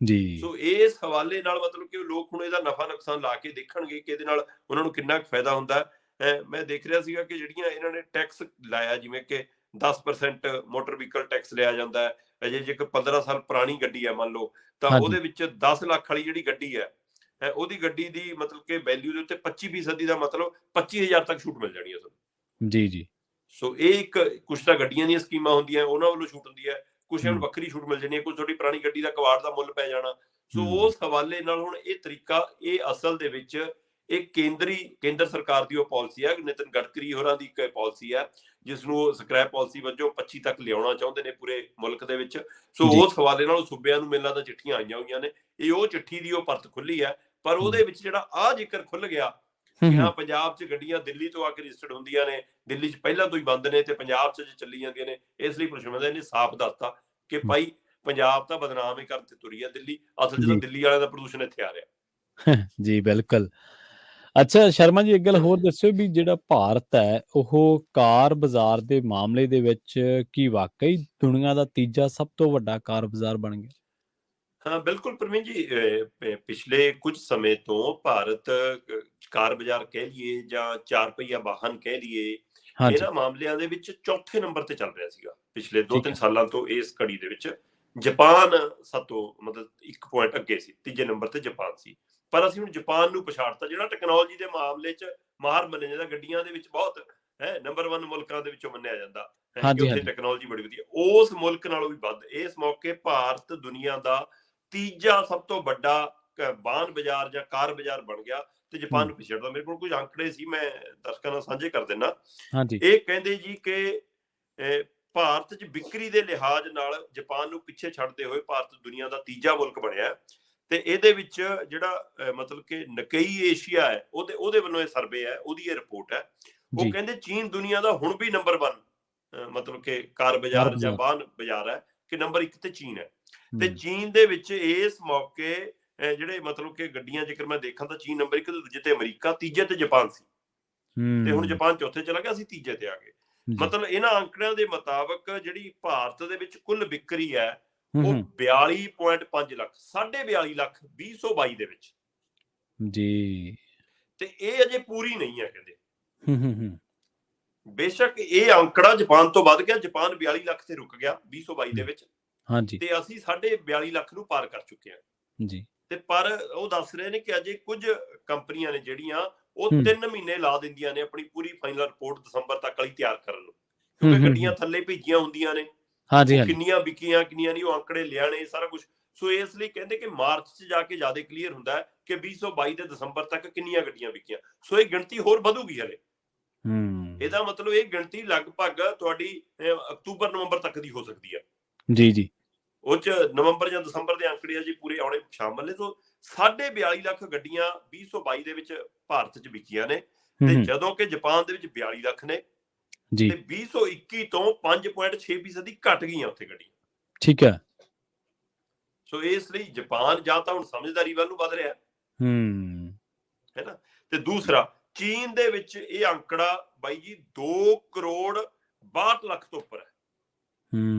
ਜੀ। ਸੋ ਇਸ ਹਵਾਲੇ ਨਾਲ ਮਤਲਬ ਕਿ ਲੋਕ ਹੁਣ ਇਹਦਾ ਨਫਾ ਨੁਕਸਾਨ ਲਾ ਕੇ ਦੇਖਣਗੇ ਕਿ ਇਹਦੇ ਨਾਲ ਉਹਨਾਂ ਨੂੰ ਕਿੰਨਾ ਕੁ ਫਾਇਦਾ ਹੁੰਦਾ ਹੈ। ਮੈਂ ਦੇਖ ਰਿਹਾ ਸੀਗਾ ਕਿ ਜਿਹੜੀਆਂ ਇਹਨਾਂ ਨੇ ਟੈਕਸ ਲਾਇਆ, ਜਿਵੇਂ ਕਿ 10% ਮੋਟਰ ਵਹੀਕਲ ਟੈਕਸ ਲਿਆ ਜਾਂਦਾ ਹੈ। ਅਜੇ ਜੇਕਰ 15 ਸਾਲ ਪੁਰਾਣੀ ਗੱਡੀ ਹੈ ਮੰਨ ਲਓ, ਤਾਂ ਹਾਂਜੀ। ਉਹਦੇ ਵਿੱਚ 10 ਲੱਖ ਵਾਲੀ ਜਿਹੜੀ ਗੱਡੀ ਹੈ, ਉਹਦੀ ਗੱਡੀ ਦੀ ਮਤਲਬ ਕਿ ਵੈਲਿਊ ਦੇ ਉੱਤੇ 25% ਦਾ ਮਤਲਬ 25,000 ਤੱਕ ਛੂਟ ਮਿਲ ਜਾਣੀ ਹੈ ਤੁਹਾਨੂੰ। ਜੀ, ਜੀ। ਸੋ ਇਹ ਇੱਕ ਕੁਛ ਤਾਂ ਗੱਡੀਆਂ ਦੀਆਂ ਸਕੀਮਾਂ ਹੁੰਦੀਆਂ, ਉਹਨਾਂ ਵੱਲੋਂ ਛੂਟ ਹੁੰਦੀ ਹੈ, ਕੁਛ ਹੁਣ ਹੂੰ, ਵੱਖਰੀ ਛੂਟ ਮਿਲ ਜਾਣੀ ਹੈ, ਕੁਛ ਤੁਹਾਡੀ ਪੁਰਾਣੀ ਗੱਡੀ ਦਾ ਕਬਾੜ ਦਾ ਮੁੱਲ ਪੈ ਜਾਣਾ। ਸੋ ਹੂੰ। ਉਸ ਹਵਾਲੇ ਨਾਲ ਹੁਣ ਇਹ ਤਰੀਕਾ, ਇਹ ਅਸਲ ਦੇ ਵਿੱਚ ਇਹ ਕੇਂਦਰ ਸਰਕਾਰ ਦੀ ਉਹ ਪਾਲਿਸੀ ਹੈ, ਨਿਤਿਨ ਗਡਕਰੀ ਹੋਰਾਂ ਦੀ ਇੱਕ ਪਾਲਿਸੀ ਹੈ, ਜਿਸ ਨੂੰ ਸਕ੍ਰੈਪ ਪਾਲਿਸੀ ਵਜੋਂ 25 ਤੱਕ ਲਿਆਉਣਾ ਚਾਹੁੰਦੇ ਨੇ ਪੂਰੇ ਮੁਲਕ ਦੇ ਵਿੱਚ। ਸੋ ਜੀ। ਉਸ ਹਵਾਲੇ ਨਾਲ ਸੂਬਿਆਂ ਨੂੰ ਮਿਲਦਾ ਚਿੱਠੀਆਂ ਆਈਆਂ ਹੋਈਆਂ ਨੇ। ਇਹ ਉਹ ਚਿੱਠੀ ਦੀ ਉਹ ਪਰਤ ਖੁੱਲੀ ਹੈ, ਪਰ ਹੂੰ, ਉਹਦੇ ਵਿੱਚ ਜਿਹੜਾ ਆ ਜ਼ਿਕਰ ਖੁੱਲ ਗਿਆ ਹੂੰ, ਕਿ ਹੂੰ। ਹਾਂ, ਪੰਜਾਬ 'ਚ ਗੱਡੀਆਂ ਦਿੱਲੀ ਤੋਂ ਆ ਕੇ ਰਜਿਸਟਰਡ ਹੁੰਦੀਆਂ ਨੇ, ਦਿੱਲੀ 'ਚ ਪਹਿਲਾਂ ਤੋਂ ਹੀ ਬੰਦ ਨੇ ਤੇ ਪੰਜਾਬ 'ਚ ਚੱਲੀ ਜਾਂਦੀਆਂ ਨੇ, ਇਸ ਲਈ ਪ੍ਰਸ਼ਾਸਨ ਨੇ ਸਾਫ਼ ਦੱਸਤਾ ਕਿ ਹੂੰ। ਭਾਈ ਪੰਜਾਬ ਤਾਂ ਬਦਨਾਮ ਹੀ ਕਰਨ ਤੇ ਤੁਰੀ ਆ ਦਿੱਲੀ, ਅਸਲ 'ਚ ਤਾਂ ਜੀ। ਦਿੱਲੀ ਵਾਲਿਆਂ ਦਾ ਪ੍ਰਦੂਸ਼ਣ ਇੱਥੇ ਆ ਰਿਹਾ। ਜੀ, ਬਿਲਕੁਲ। ਅੱਛਾ ਸ਼ਰਮਾ ਜੀ, ਇੱਕ ਗੱਲ ਹੋਰ ਦੱਸਿਓ ਵੀ ਜਿਹੜਾ ਭਾਰਤ ਹੈ, ਉਹ ਕਾਰ ਬਾਜ਼ਾਰ ਦੇ ਮਾਮਲੇ ਦੇ ਵਿੱਚ ਕੀ ਵਾਕਈ ਦੁਨੀਆ ਦਾ ਤੀਜਾ ਸਭ ਤੋਂ ਵੱਡਾ ਕਾਰ ਬਾਜ਼ਾਰ ਬਣ ਗਿਆ? ਹਾਂ, ਬਿਲਕੁਲ ਪ੍ਰਵੀਨ ਜੀ, ਪਿਛਲੇ ਕੁਝ ਸਮੇਂ ਤੋਂ ਭਾਰਤ ਕਾਰ ਬਾਜ਼ਾਰ ਕਹਿ ਲਈਏ ਜਾਂ 4 ਪਹੀਆ ਵਾਹਨ ਕਹਿ ਲਈਏ, ਹਾਂਜੀ। ਇਹਨਾਂ ਮਾਮਲਿਆਂ ਦੇ ਵਿੱਚ ਚੌਥੇ ਨੰਬਰ ਤੇ ਚੱਲ ਰਿਹਾ ਸੀਗਾ ਪਿਛਲੇ ਠੀਕ 2-3 ਹੈ। ਸਾਲਾਂ ਤੋਂ। ਇਸ ਘੜੀ ਦੇ ਵਿੱਚ ਜਾਪਾਨ ਸਭ ਤੋਂ ਮਤਲਬ 1 ਪੁਆਇੰਟ ਅੱਗੇ ਸੀ, ਤੀਜੇ ਨੰਬਰ ਤੇ ਜਾਪਾਨ ਸੀ। ਪਰ ਅਸੀਂ ਹੁਣ ਜਾਪਾਨ ਨੂੰ ਪਛਾੜਤਾ, ਜਿਹੜਾ ਟੈਕਨੋਲੋਜੀ ਦੇ ਮਾਮਲੇ 'ਚ ਮਾਹਰ ਮੰਨਿਆ ਜਾਂਦਾ, ਗੱਡੀਆਂ ਦੇ ਵਿੱਚ ਬਹੁਤ ਨੰਬਰ 1 ਮੁਲਕਾਂ ਦੇ ਵਿੱਚੋਂ ਮੰਨਿਆ ਜਾਂਦਾ ਕਿ ਹਾਂਜੀ, ਉੱਥੇ ਹਾਂਜੀ। ਟੈਕਨੋਲੋਜੀ ਬੜੀ ਵਧੀਆ। ਉਸ ਮੁਲਕ ਨਾਲੋਂ ਵੀ ਵੱਧ ਇਸ ਮੌਕੇ ਭਾਰਤ ਦੁਨੀਆ ਦਾ ਤੀਜਾ ਸਭ ਤੋਂ ਵੱਡਾ ਵਾਹਨ ਬਾਜ਼ਾਰ ਜਾਂ ਕਾਰ ਬਾਜ਼ਾਰ ਬਣ ਗਿਆ, ਤੇ ਜਾਪਾਨ ਹੂੰ। ਨੂੰ ਪਿਛੜਦਾ। ਮੇਰੇ ਕੋਲ ਕੁਝ ਅੰਕੜੇ ਸੀ, ਮੈਂ ਦਰਸ਼ਕਾਂ ਨਾਲ ਸਾਂਝੇ ਕਰ ਦਿੰਦਾ। ਹਾਂਜੀ। ਇਹ ਕਹਿੰਦੇ ਜੀ ਕਿ ਭਾਰਤ 'ਚ ਵਿਕਰੀ ਦੇ ਲਿਹਾਜ਼ ਨਾਲ ਜਾਪਾਨ ਨੂੰ ਪਿੱਛੇ ਛੱਡਦੇ ਹੋਏ ਭਾਰਤ ਦੁਨੀਆ ਦਾ ਤੀਜਾ ਮੁਲਕ ਬਣਿਆ। ਤੇ ਇਹਦੇ ਵਿੱਚ ਜਿਹੜਾ ਮਤਲਬ ਕਿ ਨਕਈ ਏਸ਼ੀਆ ਹੈ, ਉਹਦੇ ਵੱਲੋਂ ਇਹ ਸਰਵੇ ਹੈ, ਉਹਦੀ ਇਹ ਰਿਪੋਰਟ ਹੈ। ਉਹ ਜੀ। ਕਹਿੰਦੇ ਚੀਨ ਦੁਨੀਆ ਦਾ ਹੁਣ ਵੀ ਨੰਬਰ 1 ਮਤਲਬ ਕਿ ਕਾਰ ਕਾਰ ਬਾਜ਼ਾਰ ਜਾਂ ਬਾਜ਼ਾਰ। ਵਾਹਨ ਬਾਜ਼ਾਰ ਹੈ, ਕਿ ਨੰਬਰ 1 ਤੇ ਚੀਨ ਹੈ। ਤੇ ਹੂੰ, ਚੀਨ ਦੇ ਵਿੱਚ ਇਸ ਮੌਕੇ ਜਿਹੜੇ ਮਤਲਬ ਕਿ ਗੱਡੀਆਂ ਜੇਕਰ ਮੈਂ ਦੇਖਾਂ ਤਾਂ ਚੀਨ ਨੰਬਰ 1 ਤੇ, ਦੂਜੇ ਤੇ ਅਮਰੀਕਾ, ਤੀਜੇ ਤੇ ਜਾਪਾਨ ਸੀ। ਤੇ ਹੁਣ ਹੂੰ। ਜਾਪਾਨ ਚੌਥੇ ਚਲਾ ਗਿਆ, ਅਸੀਂ ਤੀਜੇ ਤੇ ਆ ਗਏ। ਜੀ। ਮਤਲਬ ਇਹਨਾਂ ਅੰਕੜਿਆਂ ਦੇ ਮੁਤਾਬਕ ਜਿਹੜੀ ਭਾਰਤ ਦੇ ਵਿੱਚ ਕੁੱਲ ਵਿਕਰੀ ਹੈ, ਹੂੰ, ਉਹ ਹੂੰ। 42.5 ਲੱਖ, 42.5 ਲੱਖ 2022 ਦੇ ਵਿੱਚ ਜੀ। ਤੇ ਇਹ ਅਜੇ ਪੂਰੀ ਨਹੀਂ ਹੈ ਕਹਿੰਦੇ। ਹੂੰ। ਬੇਸ਼ੱਕ ਇਹ ਅੰਕੜਾ ਜਾਪਾਨ ਤੋਂ ਵੱਧ ਗਿਆ, ਜਾਪਾਨ 42 ਲੱਖ ਤੇ ਰੁਕ ਗਿਆ 2022 ਦੇ ਵਿੱਚ, ਹਾਂਜੀ। ਤੇ ਅਸੀਂ 42.5 ਲੱਖ ਨੂੰ ਪਾਰ ਕਰ ਚੁੱਕੇ ਹਾਂ। ਜੀ। ਤੇ ਪਰ ਉਹ ਦੱਸ ਰਹੇ ਨੇ ਕਿ ਅਜੇ ਕੁਝ ਕੰਪਨੀਆਂ ਨੇ ਜਿਹੜੀਆਂ ਉਹ ਹੂੰ। 3 ਮਹੀਨੇ ਲਾ ਦਿੰਦੀਆਂ ਨੇ ਆਪਣੀ ਪੂਰੀ ਫਾਈਨਲ ਰਿਪੋਰਟ ਦਸੰਬਰ ਤੱਕ ਵਾਲੀ ਤਿਆਰ ਕਰਨ ਨੂੰ, ਕਿਉਂਕਿ ਗੱਡੀਆਂ ਥੱਲੇ ਭੇਜੀਆਂ ਹੁੰਦੀਆਂ ਨੇ, ਹਾਂਜੀ, ਉਹ ਹਾਂਜੀ। ਕਿੰਨੀਆਂ ਵਿਕੀਆਂ ਕਿੰਨੀਆਂ ਨਹੀਂ, ਉਹ ਅੰਕੜੇ ਲਿਆਣੇ ਸਾਰਾ ਕੁਝ। ਸੋ ਇਸ ਲਈ ਕਹਿੰਦੇ ਕਿ ਮਾਰਚ 'ਚ ਜਾ ਕੇ ਜ਼ਿਆਦਾ ਕਲੀਅਰ ਹੁੰਦਾ ਹੈ ਕਿ 2022 ਦੇ ਦਸੰਬਰ ਤੱਕ ਕਿੰਨੀਆਂ ਗੱਡੀਆਂ ਵਿਕੀਆਂ। ਸੋ ਇਹ ਗਿਣਤੀ ਹੋਰ ਵਧੂਗੀ ਹਲੇ। ਇਹਦਾ ਮਤਲਬ ਇਹ ਗਿਣਤੀ ਲਗਭਗ ਤੁਹਾਡੀ ਅਕਤੂਬਰ ਨਵੰਬਰ ਤੱਕ ਦੀ ਹੋ ਸਕਦੀ ਹੈ। ਜੀ ਜੀ। ਉਹ 'ਚ ਨਵੰਬਰ ਜਾਂ ਦਸੰਬਰ ਦੇ ਅੰਕੜੇ ਅਜੇ ਪੂਰੇ ਆਉਣੇ ਸ਼ਾਮਲ ਨੇ। ਸੋ 42.5 ਲੱਖ ਗੱਡੀਆਂ 2022 ਦੇ ਵਿੱਚ ਭਾਰਤ 'ਚ ਵਿਕੀਆਂ ਨੇ, ਤੇ ਜਦੋਂ ਕਿ ਜਾਪਾਨ ਦੇ ਵਿੱਚ 42 ਲੱਖ ਨੇ, ਜੀ। ਤੇ 2021 ਤੋਂ 5.6% ਘਟ ਗਈਆਂ ਉੱਥੇ ਗੱਡੀਆਂ। ਠੀਕ ਹੈ। ਸੋ ਇਸ ਲਈ ਜਾਪਾਨ ਜਾਂ ਤਾਂ ਹੁਣ ਸਮਝਦਾਰੀ ਵੱਲ ਨੂੰ ਵੱਧ ਰਿਹਾ ਹੈ ਨਾ, ਤੇ ਦੂਸਰਾ ਚੀਨ ਦੇ ਵਿੱਚ ਇਹ ਅੰਕੜਾ ਬਾਈ ਜੀ 2 ਕਰੋੜ 62 ਲੱਖ ਤੋਂ ਉੱਪਰ ਹੈ।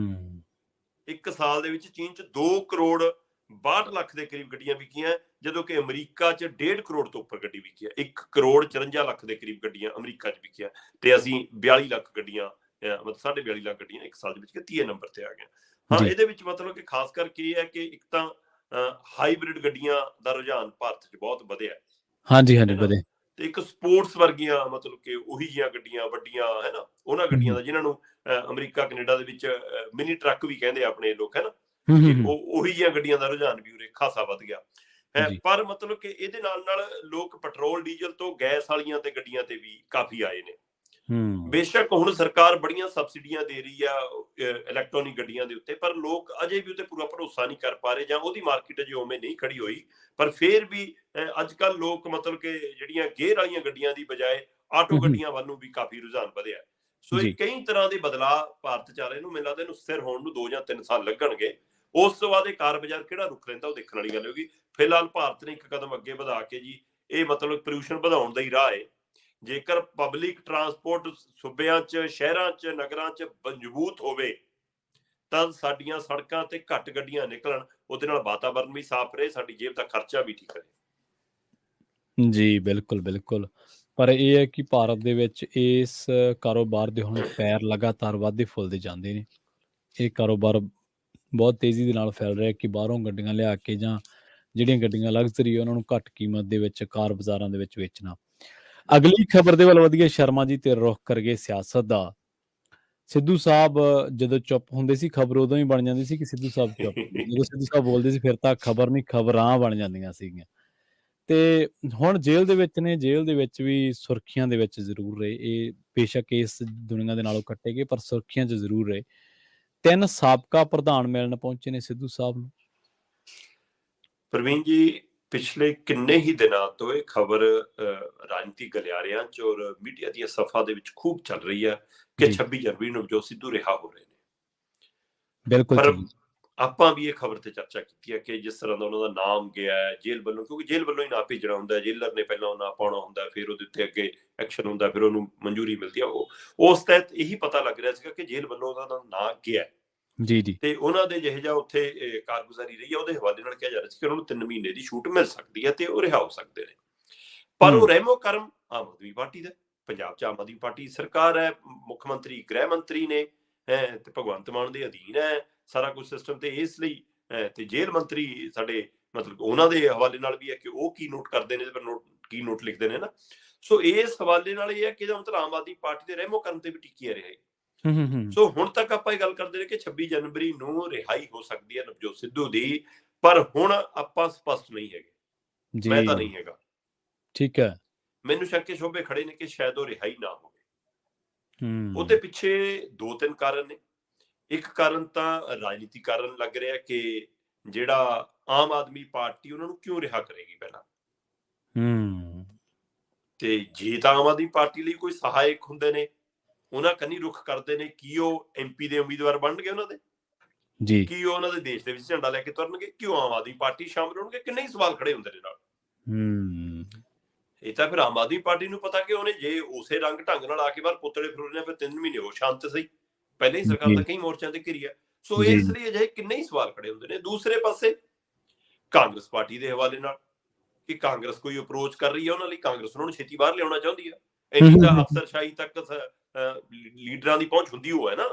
ਇੱਕ ਸਾਲ ਦੇ ਵਿੱਚ ਚੀਨ 'ਚ 2 ਕਰੋੜ 62 ਲੱਖ ਦੇ ਕਰੀਬ ਗੱਡੀਆਂ ਵਿਕੀਆਂ, ਜਦੋਂ ਕਿ ਅਮਰੀਕਾ 'ਚ 1.5 ਕਰੋੜ ਤੋਂ ਉੱਪਰ ਗੱਡੀ ਵਿਕੀ ਹੈ। 1 ਕਰੋੜ 54 ਲੱਖ ਦੇ ਕਰੀਬ ਗੱਡੀਆਂ ਅਮਰੀਕਾ 'ਚ ਵਿਕੀਆਂ, ਤੇ ਅਸੀਂ 42 ਲੱਖ ਗੱਡੀਆਂ ਮਤਲਬ 42.5 ਲੱਖ ਗੱਡੀਆਂ ਇੱਕ ਸਾਲ ਦੇ ਵਿੱਚ 30 ਨੰਬਰ ਤੇ ਆ ਗਏ। ਹਾਂ, ਇਹਦੇ ਵਿੱਚ ਮਤਲਬ ਕਿ ਖਾਸ ਕਰਕੇ ਇਹ ਹੈ ਕਿ ਇੱਕ ਤਾਂ ਹਾਈਬ੍ਰਿਡ ਗੱਡੀਆਂ ਦਾ ਰੁਝਾਨ ਭਾਰਤ 'ਚ ਬਹੁਤ ਵਧਿਆ। ਹਾਂਜੀ ਹਾਂਜੀ, ਵਧਿਆ। ਤੇ ਇੱਕ ਸਪੋਰਟਸ ਵਰਗੀਆਂ ਮਤਲਬ ਕਿ ਉਹੀ ਜਿਹੀਆਂ ਗੱਡੀਆਂ ਵੱਡੀਆਂ ਹੈ ਨਾ, ਉਹਨਾਂ ਗੱਡੀਆਂ ਦਾ ਜਿਨ੍ਹਾਂ ਨੂੰ ਅਮਰੀਕਾ ਕੈਨੇਡਾ ਦੇ ਵਿੱਚ ਮਿਨੀ ਟਰੱਕ ਵੀ ਕਹਿੰਦੇ ਆਪਣੇ ਲੋਕ, ਹੈ ਨਾ, ਕਿ ਉਹੀ ਜਿਹੀਆਂ ਗੱਡੀਆਂ ਦਾ ਰੁਝਾਨ ਵੀ ਉਰੇ ਖਾਸਾ ਵੱਧ ਗਿਆ ਹੈ। ਪਰ ਮਤਲਬ ਕਿ ਇਹਦੇ ਨਾਲ ਨਾਲ ਲੋਕ ਪੈਟਰੋਲ ਡੀਜ਼ਲ ਤੋਂ ਗੈਸ ਵਾਲੀਆਂ ਤੇ ਗੱਡੀਆਂ ਤੇ ਵੀ ਕਾਫੀ ਆਏ ਨੇ। ਬੇਸ਼ੱਕ ਹੁਣ ਸਰਕਾਰ ਬੜੀਆਂ ਸਬਸਿਡੀਆਂ ਦੇ ਰਹੀ ਆ ਇਲੈਕਟ੍ਰੋਨਿਕ ਗੱਡੀਆਂ ਦੇ ਉੱਤੇ, ਪਰ ਲੋਕ ਅਜੇ ਵੀ ਉੱਤੇ ਪੂਰਾ ਭਰੋਸਾ ਨਹੀਂ ਕਰ ਪਾ ਰਹੇ, ਜਾਂ ਉਹਦੀ ਮਾਰਕੀਟ ਅਜੇ ਉਵੇਂ ਨਹੀਂ ਖੜੀ ਹੋਈ। ਪਰ ਫਿਰ ਵੀ ਅੱਜ ਕੱਲ ਲੋਕ ਮਤਲਬ ਕਿ ਜਿਹੜੀਆਂ ਗੇਅਰ ਵਾਲੀਆਂ ਗੱਡੀਆਂ ਦੀ ਬਜਾਏ ਆਟੋ ਗੱਡੀਆਂ ਵੱਲ ਨੂੰ ਵੀ ਕਾਫੀ ਰੁਝਾਨ ਵਧਿਆ। ਸੋ ਇਹ ਕਈ ਤਰ੍ਹਾਂ ਦੇ ਬਦਲਾਅ ਭਾਰਤ ਚ ਆ ਰਹੇ ਨੂੰ, ਮੈਨੂੰ ਲੱਗਦਾ ਇਹਨੂੰ ਸਥਿਰ ਹੋਣ ਨੂੰ 2 ਜਾਂ 3 ਸਾਲ ਲੱਗਣਗੇ। ਉਸ ਤੋਂ ਬਾਅਦ ਇਹ ਕਾਰ ਬਾਜ਼ਾਰ ਕਿਹੜਾ ਰੁਖ ਲੈਂਦਾ ਉਹ ਦੇਖਣ ਵਾਲੀ ਗੱਲ ਹੋਗੀ। ਫਿਲਹਾਲ ਭਾਰਤ ਨੇ ਇੱਕ ਕਦਮ ਅੱਗੇ ਵਧਾ ਕੇ ਜੀ ਇਹ ਮਤਲਬ ਪੋਲਿਊਸ਼ਨ ਵਧਾਉਣ ਦਾ ਹੀ ਰਾਹ ਹੈ। ਜੇਕਰ ਪਬਲਿਕ ਟਰਾਂਸਪੋਰਟ ਸੂਬਿਆਂ 'ਚ, ਸ਼ਹਿਰਾਂ 'ਚ, ਨਗਰਾਂ 'ਚ ਮਜ਼ਬੂਤ ਹੋਵੇ ਤਾਂ ਸਾਡੀਆਂ ਸੜਕਾਂ ਤੇ ਘੱਟ ਗੱਡੀਆਂ ਨਿਕਲਣ, ਉਹਦੇ ਨਾਲ ਵਾਤਾਵਰਨ ਵੀ ਸਾਫ਼ ਰਹੇ, ਸਾਡੀ ਜੇਬ ਦਾ ਖਰਚਾ ਵੀ ਠੀਕ ਰਹੇ। ਜੀ ਬਿਲਕੁਲ ਬਿਲਕੁਲ। ਪਰ ਇਹ ਹੈ ਕਿ ਭਾਰਤ ਦੇ ਵਿੱਚ ਇਸ ਕਾਰੋਬਾਰ ਦੇ ਹੁਣ ਪੈਰ ਲਗਾਤਾਰ ਵੱਧਦੇ ਫੁੱਲਦੇ ਜਾਂਦੇ ਨੇ। ਇਹ ਕਾਰੋਬਾਰ ਬਹੁਤ ਤੇਜ਼ੀ ਦੇ ਨਾਲ ਫੈਲ ਰਿਹਾ ਕਿ ਬਾਹਰੋਂ ਗੱਡੀਆਂ ਲਿਆ ਕੇ ਜਾਂ ਜਿਹੜੀਆਂ ਗੱਡੀਆਂ ਲਗਜ਼ਰੀ ਉਹਨਾਂ ਨੂੰ ਘੱਟ ਕੀਮਤ ਦੇ ਵਿੱਚ ਕਾਰ ਬਾਜ਼ਾਰਾਂ ਦੇ ਵਿੱਚ ਵੇਚਣਾ। ਅਗਲੀ ਖਬਰ ਦੇ ਵੱਲ ਵਧੀਏ ਸ਼ਰਮਾ ਜੀ, ਤੇ ਰੁਖ ਕਰਗੇ ਸਿਆਸਤ ਦਾ। ਸਿੱਧੂ ਸਾਹਿਬ ਜਦੋਂ ਚੁੱਪ ਹੁੰਦੇ ਸੀ ਖਬਰ ਉਦੋਂ ਹੀ ਬਣ ਜਾਂਦੀ ਸੀ ਕਿ ਸਿੱਧੂ ਸਾਹਿਬ ਚੁੱਪ, ਜਦੋਂ ਸਿੱਧੂ ਸਾਹਿਬ ਬੋਲਦੇ ਸੀ ਫਿਰ ਤਾਂ ਖਬਰ ਨਹੀਂ ਖਬਰਾਂ ਬਣ ਜਾਂਦੀਆਂ ਸੀਗੀਆਂ। ਤੇ ਹੁਣ ਜੇਲ੍ਹ ਦੇ ਵਿੱਚ ਨੇ, ਜੇਲ੍ਹ ਦੇ ਵਿੱਚ ਵੀ ਸੁਰਖੀਆਂ ਦੇ ਵਿੱਚ ਜ਼ਰੂਰ ਰਹੇ। ਇਹ ਬੇਸ਼ੱਕ ਇਸ ਦੁਨੀਆ ਦੇ ਨਾਲੋਂ ਕੱਟੇ ਗਏ ਪਰ ਸੁਰਖੀਆਂ 'ਚ ਜ਼ਰੂਰ ਰਹੇ। 3 ਸਾਬਕਾ ਪ੍ਰਧਾਨ ਮਿਲਣ ਪਹੁੰਚੇ ਨੇ ਸਿੱਧੂ ਸਾਹਿਬ ਨੂੰ। ਪ੍ਰਵੀਨ ਜੀ, ਪਿਛਲੇ ਕਿੰਨੇ ਹੀ ਦਿਨਾਂ ਤੋਂ ਇਹ ਖਬਰ ਰਾਜਨੀਤਿਕ ਗਲਿਆਰਿਆਂ 'ਚ ਔਰ ਮੀਡੀਆ ਦੀਆਂ ਸਫਾ ਦੇ ਵਿੱਚ ਖੂਬ ਚੱਲ ਰਹੀ ਹੈ ਕਿ 26 ਜਨਵਰੀ ਨੂੰ ਜੋ ਸਿੱਧੂ ਰਿਹਾ ਹੋ ਰਹੇ ਨੇ। ਬਿਲਕੁਲ। ਪਰ ਆਪਾਂ ਵੀ ਇਹ ਖਬਰ ਤੇ ਚਰਚਾ ਕੀਤੀ ਹੈ ਕਿ ਜਿਸ ਤਰ੍ਹਾਂ ਦਾ ਉਹਨਾਂ ਦਾ ਨਾਮ ਗਿਆ ਹੈ ਜੇਲ੍ਹ ਵੱਲੋਂ, ਕਿਉਂਕਿ ਜੇਲ੍ਹ ਵੱਲੋਂ ਹੀ ਨਾਂ ਭੇਜਣਾ ਹੁੰਦਾ, ਜੇਲਰ ਨੇ ਪਹਿਲਾਂ ਉਹ ਨਾਂ ਪਾਉਣਾ ਹੁੰਦਾ, ਫਿਰ ਉਹਦੇ ਉੱਤੇ ਅੱਗੇ ਐਕਸ਼ਨ ਹੁੰਦਾ, ਫਿਰ ਉਹਨੂੰ ਮਨਜ਼ੂਰੀ ਮਿਲਦੀ ਆ। ਉਸ ਤਹਿਤ ਇਹੀ ਪਤਾ ਲੱਗ ਰਿਹਾ ਸੀਗਾ ਕਿ ਜੇਲ੍ਹ ਵੱਲੋਂ ਉਹਨਾਂ ਦਾ ਨਾਂ ਗਿਆ ਜੀ ਜੀ, ਤੇ ਉਹਨਾਂ ਦੇ ਜਿਹੇ ਜਿਹਾ ਉੱਥੇ ਕਾਰਗੁਜ਼ਾਰੀ ਰਹੀ ਹੈ ਉਹਦੇ ਹਵਾਲੇ ਨਾਲ ਕਿਹਾ ਜਾ ਰਿਹਾ ਸੀ ਕਿ ਉਹਨਾਂ ਨੂੰ 3 ਮਹੀਨੇ ਦੀ ਛੂਟ ਮਿਲ ਸਕਦੀ ਹੈ ਤੇ ਉਹ ਰਿਹਾ ਹੋ ਸਕਦੇ ਨੇ। ਪਰ ਉਹ ਰਹਿਮੋ ਕਰਮ ਆਮ ਆਦਮੀ ਪਾਰਟੀ ਦਾ, ਪੰਜਾਬ 'ਚ ਆਮ ਆਦਮੀ ਪਾਰਟੀ ਸਰਕਾਰ ਹੈ, ਮੁੱਖ ਮੰਤਰੀ ਗ੍ਰਹਿ ਮੰਤਰੀ ਨੇ ਤੇ ਭਗਵੰਤ ਮਾਨ ਦੇ ਅਧੀਨ ਹੈ ਸਾਰਾ ਕੁਝ ਸਿਸਟਮ, ਤੇ ਇਸ ਲਈ ਤੇ ਜੇਲ੍ਹ ਮੰਤਰੀ ਸਾਡੇ ਮਤਲਬ ਉਹਨਾਂ ਦੇ ਹਵਾਲੇ ਨਾਲ ਵੀ ਹੈ ਕਿ ਉਹ ਕੀ ਨੋਟ ਕਰਦੇ ਨੇ, ਕੀ ਨੋਟ ਲਿਖਦੇ ਨੇ ਨਾ। ਸੋ ਇਸ ਹਵਾਲੇ ਨਾਲ ਇਹ ਹੈ ਕਿ ਇਹਦਾ ਮਤਲਬ ਆਮ ਆਦਮੀ ਪਾਰਟੀ ਦੇ ਰਹਿਮੋ ਕਰਮ ਤੇ ਵੀ ਟਿਕੀ ਰਿਹਾ ਹੈ। ਸੋ ਹੁਣ ਤੱਕ ਆਪਾਂ ਇਹ ਗੱਲ ਕਰਦੇ ਰਹੇ ਕਿ 26 ਜਨਵਰੀ ਨੂੰ ਰਿਹਾਈ ਹੋ ਸਕਦੀ ਹੈ ਨਵਜੋਤ ਸਿੱਧੂ ਦੀ, ਪਰ ਹੁਣ ਆਪਾਂ ਸਪਸ਼ਟ ਨਹੀਂ ਹੈਗੇ। ਮੈਂ ਤਾਂ ਨਹੀਂ ਹੈਗਾ। ਠੀਕ ਹੈ। ਮੈਨੂੰ ਸ਼ੱਕੇ ਸ਼ੋਭੇ ਖੜੇ ਨੇ ਕਿ ਸ਼ਾਇਦ ਉਹ ਰਿਹਾਈ ਨਾ ਹੋਵੇ। ਉਹਦੇ ਪਿੱਛੇ 2-3 ਕਾਰਨ ਨੇ। ਇੱਕ ਕਾਰਨ ਤਾਂ ਰਾਜਨੀਤਿਕ ਕਾਰਨ ਲੱਗ ਰਿਹਾ ਕਿ ਜਿਹੜਾ ਆਮ ਆਦਮੀ ਪਾਰਟੀ ਉਹਨਾਂ ਨੂੰ ਕਿਉਂ ਰਿਹਾ ਕਰੇਗੀ ਪਹਿਲਾਂ, ਤੇ ਜੇ ਤਾਂ ਆਮ ਆਦਮੀ ਪਾਰਟੀ ਲਈ ਕੋਈ ਸਹਾਇਕ ਹੁੰਦੇ ਨੇ, ਉਹਨਾਂ ਕੰਨੀ ਰੁਖ ਕਰਦੇ ਨੇ, ਕੀ ਉਹ MP ਦੇ ਉਮੀਦਵਾਰ ਬਣਨਗੇ ਉਹਨਾਂ ਦੇ, ਕੀ ਉਹ ਉਹਨਾਂ ਦੇ ਦੇਸ਼ ਦੇ ਵਿੱਚ ਝੰਡਾ ਲੈ ਕੇ ਤੁਰਨਗੇ, ਕਿ ਉਹ ਆਮ ਆਦਮੀ ਪਾਰਟੀ ਸ਼ਾਮਲ ਹੋਣਗੇ? ਕਿੰਨੇ ਹੀ ਸਵਾਲ ਖੜੇ ਹੁੰਦੇ ਨੇ ਨਾਲ। ਇਹ ਤਾਂ ਫਿਰ ਆਮ ਆਦਮੀ ਪਾਰਟੀ ਨੂੰ ਪਤਾ ਕਿ ਉਹਨੇ ਜੇ ਉਸੇ ਰੰਗ ਢੰਗ ਨਾਲ ਆ ਕੇ ਬਾਹਰ ਪੁੱਤਲੇ ਫਿਰੋਣੇ ਫਿਰ 3 ਮਹੀਨੇ ਉਹ ਸ਼ਾਂਤ ਸਹੀ, ਪਹਿਲਾਂ ਹੀ ਸਰਕਾਰ ਤਾਂ ਕਈ ਮੋਰਚਿਆਂ ਤੇ ਘਿਰੀ ਆ। ਸੋ ਇਸ ਲਈ ਅਜਿਹੇ ਕਿੰਨੇ ਹੀ ਸਵਾਲ ਖੜੇ ਹੁੰਦੇ ਨੇ। ਦੂਸਰੇ ਪਾਸੇ ਕਾਂਗਰਸ ਪਾਰਟੀ ਦੇ ਹਵਾਲੇ ਨਾਲ ਕਿ ਕਾਂਗਰਸ ਕੋਈ ਅਪਰੋਚ ਕਰ ਰਹੀ ਹੈ ਉਹਨਾਂ ਲਈ, ਕਾਂਗਰਸ ਉਹਨਾਂ ਨੂੰ ਛੇਤੀ ਬਾਹਰ ਲਿਆਉਣਾ ਚਾਹੁੰਦੀ ਹੈ। ਇੰਨੀ ਤਾਂ ਅਫਸਰਸ਼ਾਹੀ ਤੱਕ ਲੀਡਰਾਂ ਦੀ ਪਹੁੰਚ ਹੁੰਦੀ ਹੋ ਹੈ ਨਾ।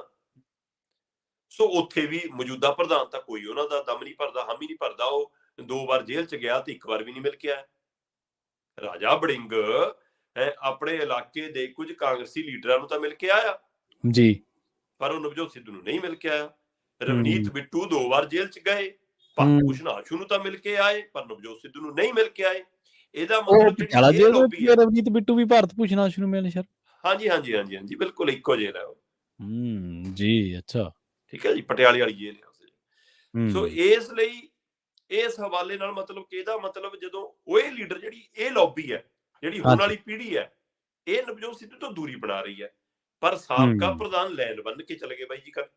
ਸੋ ਉੱਥੇ ਵੀ ਮੌਜੂਦਾ ਪ੍ਰਧਾਨ ਤਾਂ ਕੋਈ ਉਹਨਾਂ ਦਾ ਦਮ ਨਹੀਂ ਭਰਦਾ, ਹਾਮੀ ਨਹੀਂ ਭਰਦਾ। ਉਹ 2 ਵਾਰ ਜੇਲ੍ਹ 'ਚ ਗਿਆ ਤੇ 1 ਵਾਰ ਵੀ ਨਹੀਂ ਮਿਲ ਕੇ ਆਇਆ। ਰਾਜਾ ਵੜਿੰਗ ਆਪਣੇ ਇਲਾਕੇ ਦੇ ਕੁਝ ਕਾਂਗਰਸੀ ਲੀਡਰਾਂ ਨੂੰ ਤਾਂ ਮਿਲ ਕੇ ਆਇਆ ਜੀ, ਪਰ ਉਹ ਨਵਜੋਤ ਸਿੱਧੂ ਨੂੰ ਨਹੀਂ ਮਿਲ ਕੇ ਆਇਆ। ਰਵਨੀਤ ਬਿੱਟੂ 2 ਵਾਰ ਜੇਲ੍ਹ 'ਚ ਗਏ, ਭਾਰਤ ਭੂਸ਼ਣ ਆਸ਼ੂ ਨੂੰ ਤਾਂ ਮਿਲ ਕੇ ਆਏ ਪਰ ਨਵਜੋਤ ਸਿੱਧੂ ਨੂੰ ਨਹੀਂ ਮਿਲ ਕੇ ਆਏ। ਇਹਦਾ ਮਤਲਬ ਪਟਿਆਲਾ ਜਿਹੜੀ ਇਹ ਜੇਲ੍ਹ ਲੌਬੀ ਵਿੱਚ ਹੈ, ਰਵਨੀਤ ਬਿੱਟੂ ਵੀ ਭਾਰਤ ਭੂਸ਼ਣ ਆਸ਼ੂ ਨੂੰ ਮਿਲੇ ਸਰ? ਹਾਂਜੀ, ਬਿਲਕੁਲ ਇੱਕੋ ਜੇਲ੍ਹ ਹੈ ਉਹ। ਜੀ, ਅੱਛਾ, ਠੀਕ ਹੈ ਜੀ, ਪਟਿਆਲੇ ਵਾਲੀ ਜੇਲ੍ਹ ਹੈ। ਸੋ ਇਸ ਲਈ ਇਸ ਹਵਾਲੇ ਨਾਲ ਮਤਲਬ ਕਿ ਇਹਦਾ ਮਤਲਬ ਜਦੋਂ ਉਹ ਇਹ ਲੀਡਰ, ਜਿਹੜੀ ਇਹ ਲੌਬੀ ਹੈ, ਜਿਹੜੀ ਹੁਣ ਵਾਲੀ ਪੀੜ੍ਹੀ ਹੈ, ਇਹ ਨਵਜੋਤ ਸਿੱਧੂ ਤੋਂ ਦੂਰੀ ਬਣਾ ਰਹੀ ਹੈ। ਪਰ ਸਾਬਕਾ ਪ੍ਰਧਾਨ ਲੈਣ ਬੰਨ ਕੇ ਚਲੇ ਗਏ ਬਾਈ ਜੀ ਕੱਲ।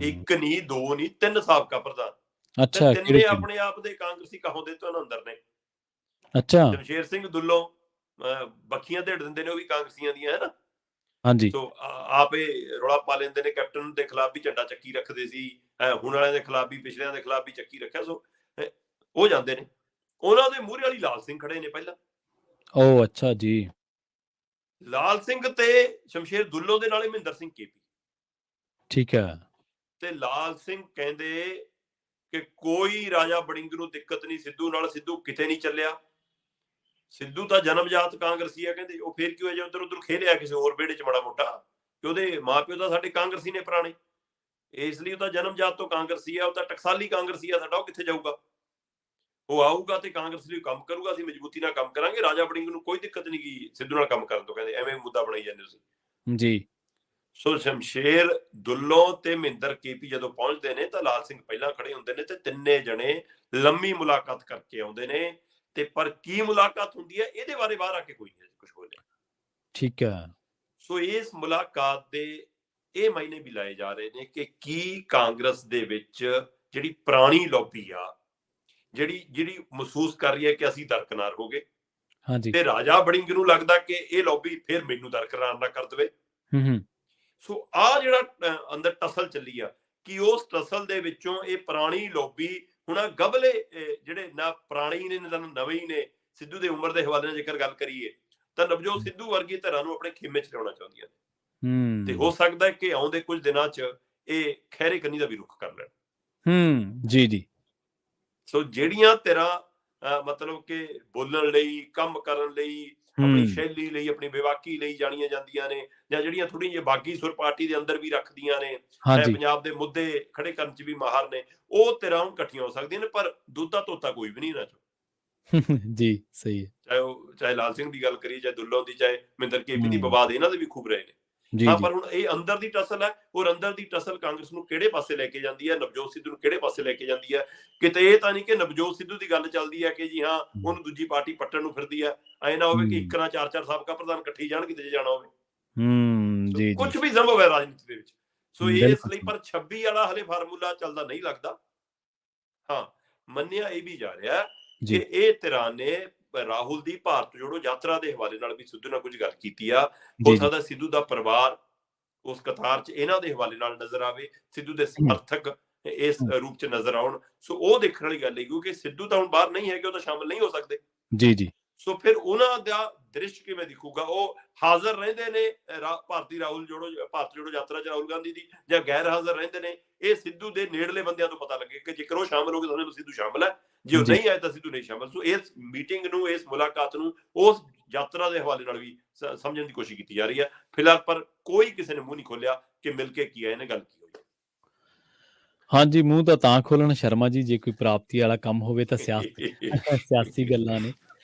1 ਨਹੀਂ 2 ਨਹੀਂ 3 ਸਾਬਕਾ ਪ੍ਰਧਾਨ, ਅੱਛਾ, ਤਿੰਨੇ ਆਪਣੇ ਆਪ ਦੇ ਕਾਂਗਰਸੀ ਕਹਾਉਂਦੇ ਤੋਂ ਅੰਦਰ ਨੇ। ਅੱਛਾ, ਜਮਸ਼ੇਰ ਸਿੰਘ ਦੁੱਲੋਂ ਬੱਖੀਆਂ ਢੇੜ ਦਿੰਦੇ ਨੇ, ਉਹ ਵੀ ਕਾਂਗਰਸੀਆਂ ਦੀਆਂ ਹੈ ਨਾ। ਹਾਂਜੀ, ਸੋ ਆਪੇ ਰੌਲਾ ਪਾ ਲੈਂਦੇ ਨੇ, ਕੈਪਟਨ ਦੇ ਖਿਲਾਫ ਵੀ ਝੰਡਾ ਚੱਕੀ ਰੱਖਦੇ ਸੀ, ਹੁਣ ਵਾਲਿਆਂ ਦੇ ਖਿਲਾਫ ਵੀ, ਪਿਛਲਿਆਂ ਦੇ ਖਿਲਾਫ ਵੀ ਚੱਕੀ ਰੱਖਿਆ। ਸੋ ਉਹ ਜਾਂਦੇ ਨੇ, ਉਹਨਾਂ ਦੇ ਮੂਹਰੇ ਵਾਲੀ ਲਾਲ ਸਿੰਘ ਖੜੇ ਨੇ ਪਹਿਲਾਂ। ਉਹ ਅੱਛਾ ਜੀ, ਲਾਲ ਸਿੰਘ ਤੇ ਸ਼ਮਸ਼ੇਰ ਦੁੱਲੋ ਦੇ ਨਾਲੇ ਮਹਿੰਦਰ ਸਿੰਘ ਕੇਪੀ। ਠੀਕ ਹੈ। ਤੇ ਲਾਲ ਸਿੰਘ ਕਹਿੰਦੇ ਕਿ ਕੋਈ ਰਾਜਾ ਵੜਿੰਗ ਨੂੰ ਦਿੱਕਤ ਨਹੀਂ ਸਿੱਧੂ ਨਾਲ, ਸਿੱਧੂ ਕਿਤੇ ਨਹੀਂ ਚੱਲਿਆ, ਸਿੱਧੂ ਤਾਂ ਜਨਮਜਾਤ ਕਾਂਗਰਸੀ ਆ। ਕਹਿੰਦੇ ਉਹ ਫੇਰ ਕੀ ਹੋਇਆ ਜੇ ਉੱਧਰ ਉੱਧਰ ਖੇਲਿਆ ਕਿਸੇ ਹੋਰ ਵਿਹੜੇ 'ਚ ਮਾੜਾ ਮੋਟਾ, ਕਿ ਉਹਦੇ ਮਾਪਿਓ ਤਾਂ ਸਾਡੇ ਕਾਂਗਰਸੀ ਨੇ ਪੁਰਾਣੇ, ਇਸ ਲਈ ਉਹ ਤਾਂ ਜਨਮਜਾਤ ਤੋਂ ਕਾਂਗਰਸੀ ਆ, ਉਹ ਤਾਂ ਟਕਸਾਲੀ ਕਾਂਗਰਸੀ ਆ ਸਾਡਾ। ਉਹ ਕਿੱਥੇ ਜਾਊਗਾ? ਉਹ ਆਊਗਾ ਤੇ ਕਾਂਗਰਸ ਲਈ ਕੰਮ ਕਰੂਗਾ, ਅਸੀਂ ਮਜ਼ਬੂਤੀ ਨਾਲ ਕੰਮ ਕਰਾਂਗੇ। ਰਾਜਾ ਵੜਿੰਗ ਨੂੰ ਕੋਈ ਦਿੱਕਤ ਨਹੀਂ ਗਈ ਸਿੱਧੂ ਨਾਲ ਕੰਮ ਕਰਨ ਤੋਂ, ਕਹਿੰਦੇ ਐਵੇਂ ਮੁੱਦਾ ਬਣਾਈ ਜਾਂਦੇ ਤੁਸੀਂ ਜੀ। ਸੋ ਸ਼ਮਸ਼ੇਰ ਦੁੱਲੋਂ ਤੇ ਮਹਿੰਦਰ ਕੇਪੀ ਜਦੋਂ ਪਹੁੰਚਦੇ ਨੇ ਤਾਂ ਲਾਲ ਸਿੰਘ ਪਹਿਲਾਂ ਖੜੇ ਹੁੰਦੇ ਨੇ ਤੇ ਤਿੰਨੇ ਜਣੇ ਲੰਮੀ ਮੁਲਾਕਾਤ ਕਰਕੇ ਆਉਂਦੇ ਨੇ। ਤੇ ਪਰ ਕੀ ਮੁਲਾਕਾਤ ਹੁੰਦੀ ਹੈ ਇਹਦੇ ਬਾਰੇ ਬਾਹਰ ਆ ਕੇ ਕੋਈ ਨਹੀਂ ਕੁਝ ਬੋਲਿਆ। ਠੀਕ ਹੈ। ਸੋ ਇਸ ਮੁਲਾਕਾਤ ਦੇ ਇਹ ਮਾਇਨੇ ਵੀ ਲਾਏ ਜਾ ਰਹੇ ਨੇ ਕਿ ਕੀ ਕਾਂਗਰਸ ਦੇ ਵਿੱਚ ਜਿਹੜੀ ਪੁਰਾਣੀ ਲੌਬੀ ਆ, ਜਿਹੜੀ ਮਹਿਸੂਸ ਕਰ ਰਹੀ ਹੈ ਕਿ ਅਸੀਂ ਦਰਕਨਾਰ ਹੋ ਗਏ, ਤੇ ਰਾਜਾ ਵੜਿੰਗ ਨੂੰ ਲੱਗਦਾ ਕਿ ਇਹ ਲੌਬੀ ਫਿਰ ਮੈਨੂੰ ਦਰਕਨਾਰ ਨਾ ਕਰ ਦੇਵੇ। ਸੋ ਆ ਜਿਹੜਾ ਅੰਦਰ ਟਸਲ ਚੱਲੀ ਆ, ਕਿ ਉਸ ਟਸਲ ਦੇ ਵਿੱਚੋਂ ਇਹ ਪੁਰਾਣੀ ਲੌਬੀ ਹੁਣ ਗਬਲੇ ਜਿਹੜੇ ਨਾ ਪੁਰਾਣੇ ਨੇ ਨਾ ਨਵੇਂ ਹੀ ਨੇ। ਸਿੱਧੂ ਦੀ ਉਮਰ ਦੇ ਹਵਾਲੇ ਨਾਲ ਜੇਕਰ ਗੱਲ ਕਰੀਏ ਤਾਂ ਨਵਜੋਤ ਸਿੱਧੂ ਵਰਗੀ ਧਿਰਾਂ ਨੂੰ ਆਪਣੇ ਖੇਮੇ 'ਚ ਲਿਆਉਣਾ ਚਾਹੁੰਦੀਆਂ ਨੇ, ਤੇ ਹੋ ਸਕਦਾ ਕਿ ਆਉਂਦੇ ਕੁਝ ਦਿਨਾਂ 'ਚ ਇਹ ਖਹਿਰੇ ਕੰਨੀ ਦਾ ਵੀ ਰੁੱਖ ਕਰ ਲੈਣ। ਜੀ। ਸੋ ਜਿਹੜੀਆਂ ਧਿਰਾਂ ਮਤਲਬ ਕਿ ਬੋਲਣ ਲਈ, ਕੰਮ ਕਰਨ ਲਈ, ਆਪਣੀ ਸ਼ੈਲੀ ਲਈ, ਆਪਣੀ ਬੇਵਾਕੀ ਲਈ ਜਾਣੀਆਂ ਜਾਂਦੀਆਂ ਨੇ, ਜਾਂ ਜਿਹੜੀਆਂ ਥੋੜੀ ਜਿਹੀ ਬਾਗੀ ਸੁਰ ਪਾਰਟੀ ਦੇ ਅੰਦਰ ਵੀ ਰੱਖਦੀਆਂ ਨੇ, ਪੰਜਾਬ ਦੇ ਮੁੱਦੇ ਖੜੇ ਕਰਨ 'ਚ ਵੀ ਮਾਹਰ ਨੇ, ਉਹ ਧਿਰਾਂ ਹੁਣ ਇਕੱਠੀਆਂ ਹੋ ਸਕਦੀਆਂ ਨੇ। ਪਰ ਦੁੱਧਾ ਧੋਤਾ ਕੋਈ ਵੀ ਨਹੀਂ ਇਹਨਾਂ 'ਚੋਂ। ਜੀ, ਸਹੀ ਹੈ। ਚਾਹੇ ਲਾਲ ਸਿੰਘ ਦੀ ਗੱਲ ਕਰੀਏ, ਚਾਹੇ ਦੁੱਲੋਂ ਦੀ, ਚਾਹੇ ਮਹਿੰਦਰ ਕੇਪੀ ਦੀ, ਵਿਵਾਦ ਇਹਨਾਂ ਦੇ ਵੀ ਖੂਬ ਰਹੇ ਨੇ। ਪਰ ਹੁਣ ਇਹ ਅੰਦਰ ਦੀ ਟਸਲ ਹੈ, ਔਰ ਅੰਦਰ ਦੀ ਟਸਲ ਕਾਂਗਰਸ ਨੂੰ ਕਿਹੜੇ ਪਾਸੇ ਲੈ ਕੇ ਜਾਂਦੀ ਹੈ, ਨਵਜੋਤ ਸਿੱਧੂ ਨੂੰ ਕਿਹੜੇ ਪਾਸੇ ਲੈ ਕੇ ਜਾਂਦੀ ਹੈ। ਕਿਤੇ ਇਹ ਤਾਂ ਨਹੀਂ ਕਿ ਨਵਜੋਤ ਸਿੱਧੂ ਦੀ ਗੱਲ ਚੱਲਦੀ ਹੈ ਕਿ ਜੀ ਹਾਂ ਉਹਨੂੰ ਦੂਜੀ ਪਾਰਟੀ ਪੱਟਣ ਨੂੰ ਫਿਰਦੀ ਹੈ। ਐ ਨਾ ਹੋਵੇ ਕਿ 1 ਨਾਲ 4 ਸਾਬਕਾ ਪ੍ਰਧਾਨ ਇਕੱਠੇ ਜਾਣ ਕਿਤੇ ਜਾਣਾ ਹੋਵੇ। ਕੁਝ ਵੀ ਸੰਭਵ ਹੈ ਰਾਜਨੀਤੀ ਦੇ ਵਿੱਚ। ਸੋ ਇਸ ਲਈ ਪਰ 26 ਵਾਲਾ ਹਲੇ ਫਾਰਮੂਲਾ ਚੱਲਦਾ ਨਹੀਂ ਲੱਗਦਾ। ਹਾਂ, ਮੰਨਿਆ ਇਹ ਵੀ ਜਾ ਰਿਹਾ ਕਿ ਇਹ ਧਿਰਾਂ ਨੇ ਰਾਹੁਲ ਦੀ ਭਾਰਤ ਜੋੜੋ ਯਾਤਰਾ ਦੇ ਹਵਾਲੇ ਨਾਲ ਵੀ ਸਿੱਧੂ ਨਾਲ ਕੁਝ ਗੱਲ ਕੀਤੀ ਆ। ਹੋ ਸਕਦਾ ਸਿੱਧੂ ਦਾ ਪਰਿਵਾਰ ਉਸ ਕਤਾਰ 'ਚ ਇਹਨਾਂ ਦੇ ਹਵਾਲੇ ਨਾਲ ਨਜ਼ਰ ਆਵੇ, ਸਿੱਧੂ ਦੇ ਸਮਰਥਕ ਇਸ ਰੂਪ 'ਚ ਨਜ਼ਰ ਆਉਣ। ਸੋ ਉਹ ਦੇਖਣ ਵਾਲੀ ਗੱਲ ਹੈ, ਕਿਉਂਕਿ ਸਿੱਧੂ ਤਾਂ ਹੁਣ ਬਾਹਰ ਨਹੀਂ ਹੈਗੇ, ਉਹ ਤਾਂ ਸ਼ਾਮਲ ਨਹੀਂ ਹੋ ਸਕਦੇ। ਜੀ। ਸੋ ਫਿਰ ਉਹਨਾਂ ਦਾ ਦ੍ਰਿਸ਼ ਕਿਵੇਂ ਦਿਖੂਗਾ? ਉਹ ਹਾਜ਼ਰ ਰਹਿੰਦੇ ਨੇ ਭਾਰਤ ਜੋੜੋ ਯਾਤਰਾ 'ਚ ਰਾਹੁਲ ਗਾਂਧੀ ਦੀ, ਜਾਂ ਗੈਰ ਹਾਜ਼ਰ ਰਹਿੰਦੇ ਨੇ? ਇਹ ਸਿੱਧੂ ਦੇ ਨੇੜਲੇ ਬੰਦਿਆਂ ਤੋਂ ਪਤਾ ਲੱਗੇ ਕਿ ਜੇਕਰ ਉਹ ਸ਼ਾਮਲ ਹੋ ਗਏ ਤਾਂ ਸਿੱਧੂ ਸ਼ਾਮਲ ਹੈ, ਜੇ ਉਹ ਨਹੀਂ ਆਏ ਤਾਂ ਸਿੱਧੂ ਨਹੀਂ ਸ਼ਾਮਲ। ਸੋ ਇਸ ਮੀਟਿੰਗ ਨੂੰ, ਇਸ ਮੁਲਾਕਾਤ ਨੂੰ ਉਸ ਯਾਤਰਾ ਦੇ ਹਵਾਲੇ ਨਾਲ ਵੀ ਸਮਝਣ ਦੀ ਕੋਸ਼ਿਸ਼ ਕੀਤੀ ਜਾ ਰਹੀ ਹੈ। ਫਿਲਹਾਲ ਪਰ ਕੋਈ ਕਿਸੇ ਨੇ ਮੂੰਹ ਨਹੀਂ ਖੋਲਿਆ ਕਿ ਮਿਲ ਕੇ ਕੀ ਆਏ ਨੇ, ਗੱਲ ਕੀ ਹੋਈ। ਹਾਂਜੀ, ਮੂੰਹ ਤਾਂ ਖੋਲਣ ਸ਼ਰਮਾ ਜੀ, ਜੇ ਕੋਈ ਪ੍ਰਾਪਤੀ ਵਾਲਾ ਕੰਮ ਹੋਵੇ ਤਾਂ ਸਿਆਸੀ ਗੱਲਾਂ ਨੇ।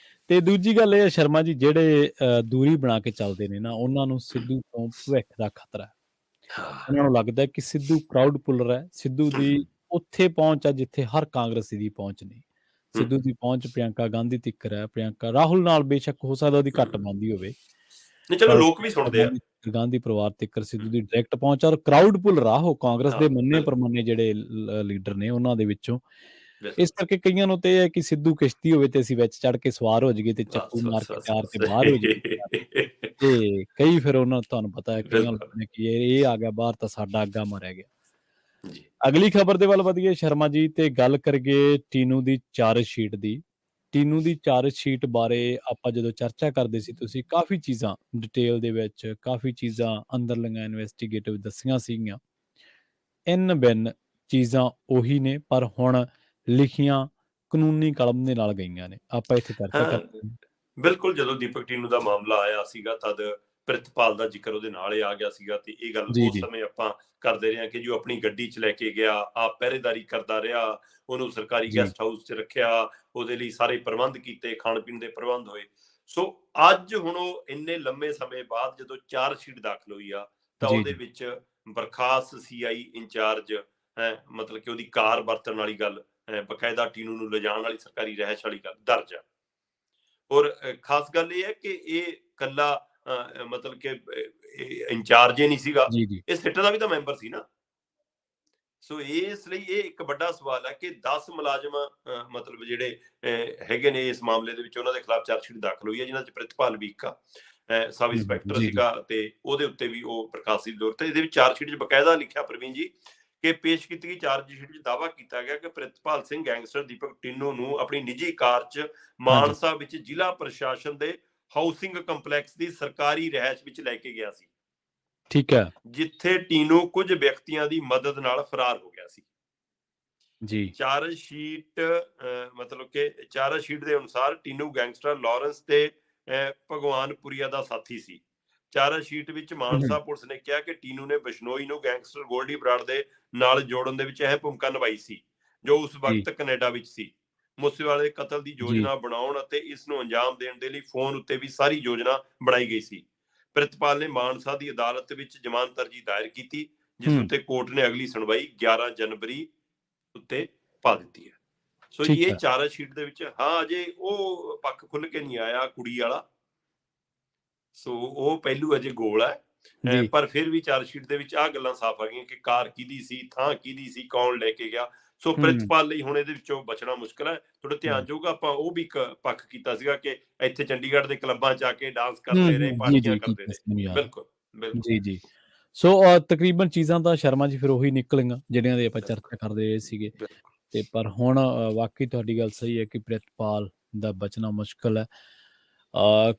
ਤੇ ਦੂਜੀ ਗੱਲ ਇਹ ਹੈ ਸ਼ਰਮਾ ਜੀ, ਜਿਹੜੇ ਦੂਰੀ ਬਣਾ ਕੇ ਚੱਲਦੇ ਨੇ ਨਾ, ਉਹਨਾਂ ਨੂੰ ਸਿੱਧੂ ਤੋਂ ਭਵਿੱਖ ਦਾ ਖਤਰਾ ਹੈ। ਉਹਨਾਂ ਨੂੰ ਲੱਗਦਾ ਕਿ ਸਿੱਧੂ ਕਰਾਊਡ ਪੁਲਰ ਹੈ, ਸਿੱਧੂ ਦੀ ਉੱਥੇ ਪਹੁੰਚ ਆ ਜਿੱਥੇ ਹਰ ਕਾਂਗਰਸੀ ਦੀ ਪਹੁੰਚ ਨਹੀਂ। ਸਿੱਧੂ ਦੀ ਪਹੁੰਚ ਪ੍ਰਿਯੰਕਾ ਗਾਂਧੀ ਤੱਕ ਹੈ। ਪ੍ਰਿਯੰਕਾ ਰਾਹੁਲ ਨਾਲ ਬੇਸ਼ੱਕ ਹੋ ਸਕਦਾ ਉਹਦੀ ਘੱਟ ਬਣਦੀ ਹੋਵੇ, ਚਲੋ ਲੋਕ ਵੀ ਸੁਣਦੇ ਆ। ਗਾਂਧੀ ਪਰਿਵਾਰ ਤੱਕ ਸਿੱਧੂ ਦੀ ਡਾਇਰੈਕਟ ਪਹੁੰਚ, ਔਰ ਕਰਾਊਡ ਪੁਲਰ ਆ ਉਹ ਕਾਂਗਰਸ ਦੇ ਮੰਨੇ ਪ੍ਰਮੰਨੇ ਜਿਹੜੇ ਲੀਡਰ ਨੇ ਉਹਨਾਂ ਦੇ ਵਿੱਚੋਂ। ਇਸ ਕਰਕੇ ਕਈਆਂ ਨੂੰ ਤੇ ਇਹ ਹੈ ਕਿ ਸਿੱਧੂ ਕਿਸ਼ਤੀ ਹੋਵੇ ਤੇ ਅਸੀਂ ਵਿੱਚ ਚੜ ਕੇ ਸਵਾਰ ਹੋ ਜਾਈਏ ਤੇ ਚੱਕੂ ਮਾਰ ਕੇ ਤਿਆਰ ਤੇ ਬਾਹਰ ਹੋ ਜਾਈਏ। ਤੇ ਕਈ ਫਿਰ ਉਹਨਾਂ ਤੁਹਾਨੂੰ ਪਤਾ ਹੈ ਕਈਆਂ ਨੂੰ ਕਿ ਇਹ ਆ ਗਿਆ ਬਾਹਰ ਤਾਂ ਸਾਡਾ ਅੱਗਾ ਮਰਿਆ ਗਿਆ। ਅਗਲੀ ਖਬਰ ਦੇ ਵੱਲ ਵਧੀਏ ਸ਼ਰਮਾ ਜੀ, ਤੇ ਗੱਲ ਕਰੀਏ ਟੀਨੂ ਦੀ ਚਾਰਜ ਸ਼ੀਟ ਦੀ। ਟੀਨੂ ਦੀ ਚਾਰਜ ਸ਼ੀਟ ਬਾਰੇ ਆਪਾਂ ਜਦੋਂ ਚਰਚਾ ਕਰਦੇ ਸੀ, ਤੁਸੀਂ ਕਾਫੀ ਚੀਜ਼ਾਂ ਡਿਟੇਲ ਦੇ ਵਿੱਚ ਕਾਫੀ ਚੀਜ਼ਾਂ ਅੰਦਰਲੀਆਂ ਇਨਵੈਸਟੀਗੇਟਿਵ ਦੱਸੀਆਂ ਸੀਗੀਆਂ। ਇਨ ਬਿਨ ਚੀਜ਼ਾਂ ਉਹੀ ਨੇ, ਪਰ ਹੁਣ ਲਿਖੀਆਂ ਕਾਨੂੰਨੀ ਕਲਮ ਦੇ ਨਾਲ ਗਈਆਂ ਨੇ। ਆਪਾਂ ਇੱਥੇ ਚਰਚਾ ਹਾਂ, ਕਰਦੇ ਹਾਂ। ਬਿਲਕੁਲ ਜਦੋਂ ਦੀਪਕ ਟੀਨੂ ਦਾ ਮਾਮਲਾ ਆਇਆ ਸੀਗਾ ਤਦ ਪ੍ਰਿਤਪਾਲ ਦਾ ਜ਼ਿਕਰ ਉਹਦੇ ਨਾਲ ਹੀ ਆ ਗਿਆ ਸੀਗਾ ਤੇ ਇਹ ਗੱਲ ਜੀ ਉਸ ਜੀ ਸਮੇਂ ਆਪਾਂ ਕਰਦੇ ਰਹੇ ਹਾਂ ਕਿ ਜੋ ਆਪਣੀ ਗੱਡੀ 'ਚ ਲੈ ਕੇ ਗਿਆ, ਆਪ ਪਹਿਰੇਦਾਰੀ ਕਰਦਾ ਰਿਹਾ, ਉਹਨੂੰ ਸਰਕਾਰੀ ਜੀ ਗੈਸਟ ਹਾਊਸ 'ਚ ਰੱਖਿਆ, ਉਹਦੇ ਲਈ ਸਾਰੇ ਪ੍ਰਬੰਧ ਕੀਤੇ, ਖਾਣ ਪੀਣ ਦੇ ਪ੍ਰਬੰਧ ਹੋਏ। ਸੋ ਅੱਜ ਹੁਣ ਉਹ ਇੰਨੇ ਲੰਮੇ ਸਮੇਂ ਬਾਅਦ ਜਦੋਂ ਚਾਰਜ ਸ਼ੀਟ ਦਾਖਲ ਹੋਈ ਆ ਤਾਂ ਜੀ ਉਹਦੇ ਜੀ ਵਿੱਚ ਬਰਖਾਸਤ CI ਇੰਚਾਰਜ ਮਤਲਬ ਕਿ ਉਹਦੀ ਕਾਰ ਵਰਤਣ ਵਾਲੀ ਗੱਲ, ਬਕਾਇਦਾ ਟੀਨੂ ਨੂੰ ਲਿਜਾਣ ਵਾਲੀ ਸਰਕਾਰੀ ਰਹਿائش ਵਾਲੀ ਗੱਲ ਦਰਜ ਆ। ਔਰ ਖਾਸ ਗੱਲ ਇਹ ਹੈ ਕਿ ਇਹ ਕੱਲਾ ਮਤਲਬ ਕਿ ਇੰਚਾਰਜ ਹੀ ਨਹੀਂ ਸੀਗਾ, ਜੀ ਜੀ ਇਹ ਸਿੱਟ ਦਾ ਵੀ ਤਾਂ ਮੈਂਬਰ ਸੀ ਨਾ। ਸੋ ਇਸ ਲਈ ਇਹ ਇੱਕ ਵੱਡਾ ਸਵਾਲ ਹੈ ਕਿ 10 ਮੁਲਾਜ਼ਮ ਮਤਲਬ ਜਿਹੜੇ ਹੈਗੇ ਨੇ ਇਸ ਮਾਮਲੇ ਦੇ ਵਿੱਚ, ਉਹਨਾਂ ਦੇ ਖਿਲਾਫ ਚਾਰਜਸ਼ੀਟ ਦਾਖਲ ਹੋਈ ਹੈ, ਜਿਨ੍ਹਾਂ 'ਚ ਪ੍ਰਿਤਪਾਲ ਵੀ ਇੱਕ ਸਬ ਇੰਸਪੈਕਟਰ ਜੀ ਜੀ ਸੀਗਾ ਤੇ ਉਹਦੇ ਉੱਤੇ ਵੀ ਉਹ ਬਰਖਾਸਤੀ ਦੀ ਜ਼ਰੂਰਤ ਹੈ। ਇਹਦੇ ਵਿੱਚ ਚਾਰਜਸ਼ੀਟ 'ਚ ਬਕਾਇਦਾ ਲਿਖਿਆ ਪ੍ਰਵੀਨ ਜੀ ਕਿ ਪੇਸ਼ ਕੀਤੀ ਗਈ ਚਾਰਜਸ਼ੀਟ 'ਚ ਦਾਅਵਾ ਕੀਤਾ ਗਿਆ ਕਿ ਪ੍ਰਿਤਪਾਲ ਸਿੰਘ ਗੈਂਗਸਟਰ ਦੀਪਕ ਟਿੰਨੂ ਨੂੰ ਆਪਣੀ ਨਿੱਜੀ ਕਾਰ 'ਚ ਹਾਂਜੀ ਮਾਨਸਾ ਵਿੱਚ ਜ਼ਿਲ੍ਹਾ ਪ੍ਰਸ਼ਾਸਨ ਦੇ ਹਾਊਸਿੰਗ ਕੰਪਲੈਕਸ ਦੀ ਸਰਕਾਰੀ ਰਿਹਾਇਸ਼ ਵਿੱਚ ਲੈ ਕੇ ਗਿਆ ਸੀ, ਠੀਕ ਹੈ ਜਿੱਥੇ ਟੀਨੂ ਕੁਝ ਵਿਅਕਤੀਆਂ ਦੀ ਮਦਦ ਨਾਲ ਫਰਾਰ ਹੋ ਗਿਆ ਸੀ। ਜੀ ਚਾਰਜ ਸ਼ੀਟ ਮਤਲਬ ਕਿ ਚਾਰਜ ਸ਼ੀਟ ਦੇ ਅਨੁਸਾਰ ਟੀਨੂ ਗੈਂਗਸਟਰ ਲਾਰੈਂਸ ਤੇ ਭਗਵਾਨਪੁਰੀਆ ਦਾ ਸਾਥੀ ਸੀ। ਚਾਰਜ ਸ਼ੀਟ ਵਿੱਚ ਮਾਨਸਾ ਪੁਲਿਸ ਨੇ ਕਿਹਾ ਕਿ ਟੀਨੂ ਨੇ ਬਿਸ਼ਨੋਈ ਨੂੰ ਗੈਂਗਸਟਰ ਗੋਲਡੀ ਬਰਾੜ ਦੇ ਨਾਲ ਜੋੜਨ ਦੇ ਵਿੱਚ ਅਹਿਮ ਭੂਮਿਕਾ ਨਿਭਾਈ ਸੀ, ਜੋ ਉਸ ਜੀ ਵਕਤ ਕੈਨੇਡਾ ਵਿੱਚ ਸੀ। ਮੂਸੇਵਾਲੇ ਦੇ ਕਤਲ ਦੀ ਜੀ ਯੋਜਨਾ ਬਣਾਉਣ ਅਤੇ ਇਸ ਨੂੰ ਅੰਜਾਮ ਦੇਣ ਦੇ ਲਈ ਫੋਨ ਉੱਤੇ ਵੀ ਸਾਰੀ ਯੋਜਨਾ ਬਣਾਈ ਗਈ ਸੀ। ਪ੍ਰਿਤਪਾਲ ਨੇ ਮਾਨਸਾ ਦੀ ਅਦਾਲਤ ਵਿੱਚ ਜ਼ਮਾਨਤ ਅਰਜੀ ਦਾਇਰ ਕੀਤੀ, ਜਿਸ ਉੱਤੇ ਕੋਰਟ ਨੇ ਅਗਲੀ ਸੁਣਵਾਈ 11 ਜਨਵਰੀ ਉੱਤੇ ਪਾ ਦਿੱਤੀ ਹੈ। ਸੋ ਜੀ ਠੀਕ ਇਹ ਹੈ ਚਾਰਜ ਸ਼ੀਟ ਦੇ ਵਿੱਚ ਅਜੇ ਉਹ ਪੱਖ ਖੁੱਲ ਕੇ ਨਹੀਂ ਆਇਆ ਕੁੜੀ ਵਾਲਾ, ਸੋ ਉਹ ਪਹਿਲੂ ਅਜੇ ਗੋਲ ਹੈ। ਜੀ ਪਰ ਫਿਰ ਵੀ ਚਾਰਜ ਸ਼ੀਟ ਦੇ ਵਿੱਚ ਆਹ ਗੱਲਾਂ ਸਾਫ਼ ਆ ਗਈਆਂ ਕਿ ਕਾਰ ਕਿਹਦੀ ਸੀ, ਥਾਂ ਕਿਹਦੀ ਸੀ, ਕੌਣ ਲੈ ਕੇ ਗਿਆ। ਸੋ ਪ੍ਰਿਤਪਾਲ ਲਈ ਹੁਣ ਇਹਦੇ ਵਿੱਚੋਂ ਬਚਣਾ ਮੁਸ਼ਕਲ ਹੈ। ਥੋੜਾ ਧਿਆਨ ਜਾਊਗਾ, ਆਪਾਂ ਉਹ ਵੀ ਇੱਕ ਪੱਖ ਕੀਤਾ ਸੀਗਾ ਕਿ ਇੱਥੇ ਚੰਡੀਗੜ੍ਹ ਦੇ ਕਲੱਬਾਂ 'ਚ ਆ ਕੇ ਡਾਂਸ ਕਰਦੇ ਰਹੇ, ਜੀ ਪਾਰਟੀਆਂ ਜੀ ਕਰਦੇ ਰਹੇ। ਮੈਨੂੰ ਯਾਦ ਬਿਲਕੁਲ ਬਿਲਕੁਲ ਜੀ ਜੀ ਸੋ ਤਕਰੀਬਨ ਚੀਜ਼ਾਂ ਤਾਂ ਸ਼ਰਮਾ ਜੀ ਫਿਰ ਉਹੀ ਨਿਕਲੀਆਂ ਜਿਹੜੀਆਂ ਦੀ ਆਪਾਂ ਚਰਚਾ ਕਰਦੇ ਰਹੇ ਸੀਗੇ। ਬਿਲਕੁਲ ਤੇ ਪਰ ਹੁਣ ਵਾਕਈ ਤੁਹਾਡੀ ਗੱਲ ਸਹੀ ਹੈ ਕਿ ਪ੍ਰਿਤਪਾਲ ਦਾ ਬਚਣਾ ਮੁਸ਼ਕਲ ਹੈ।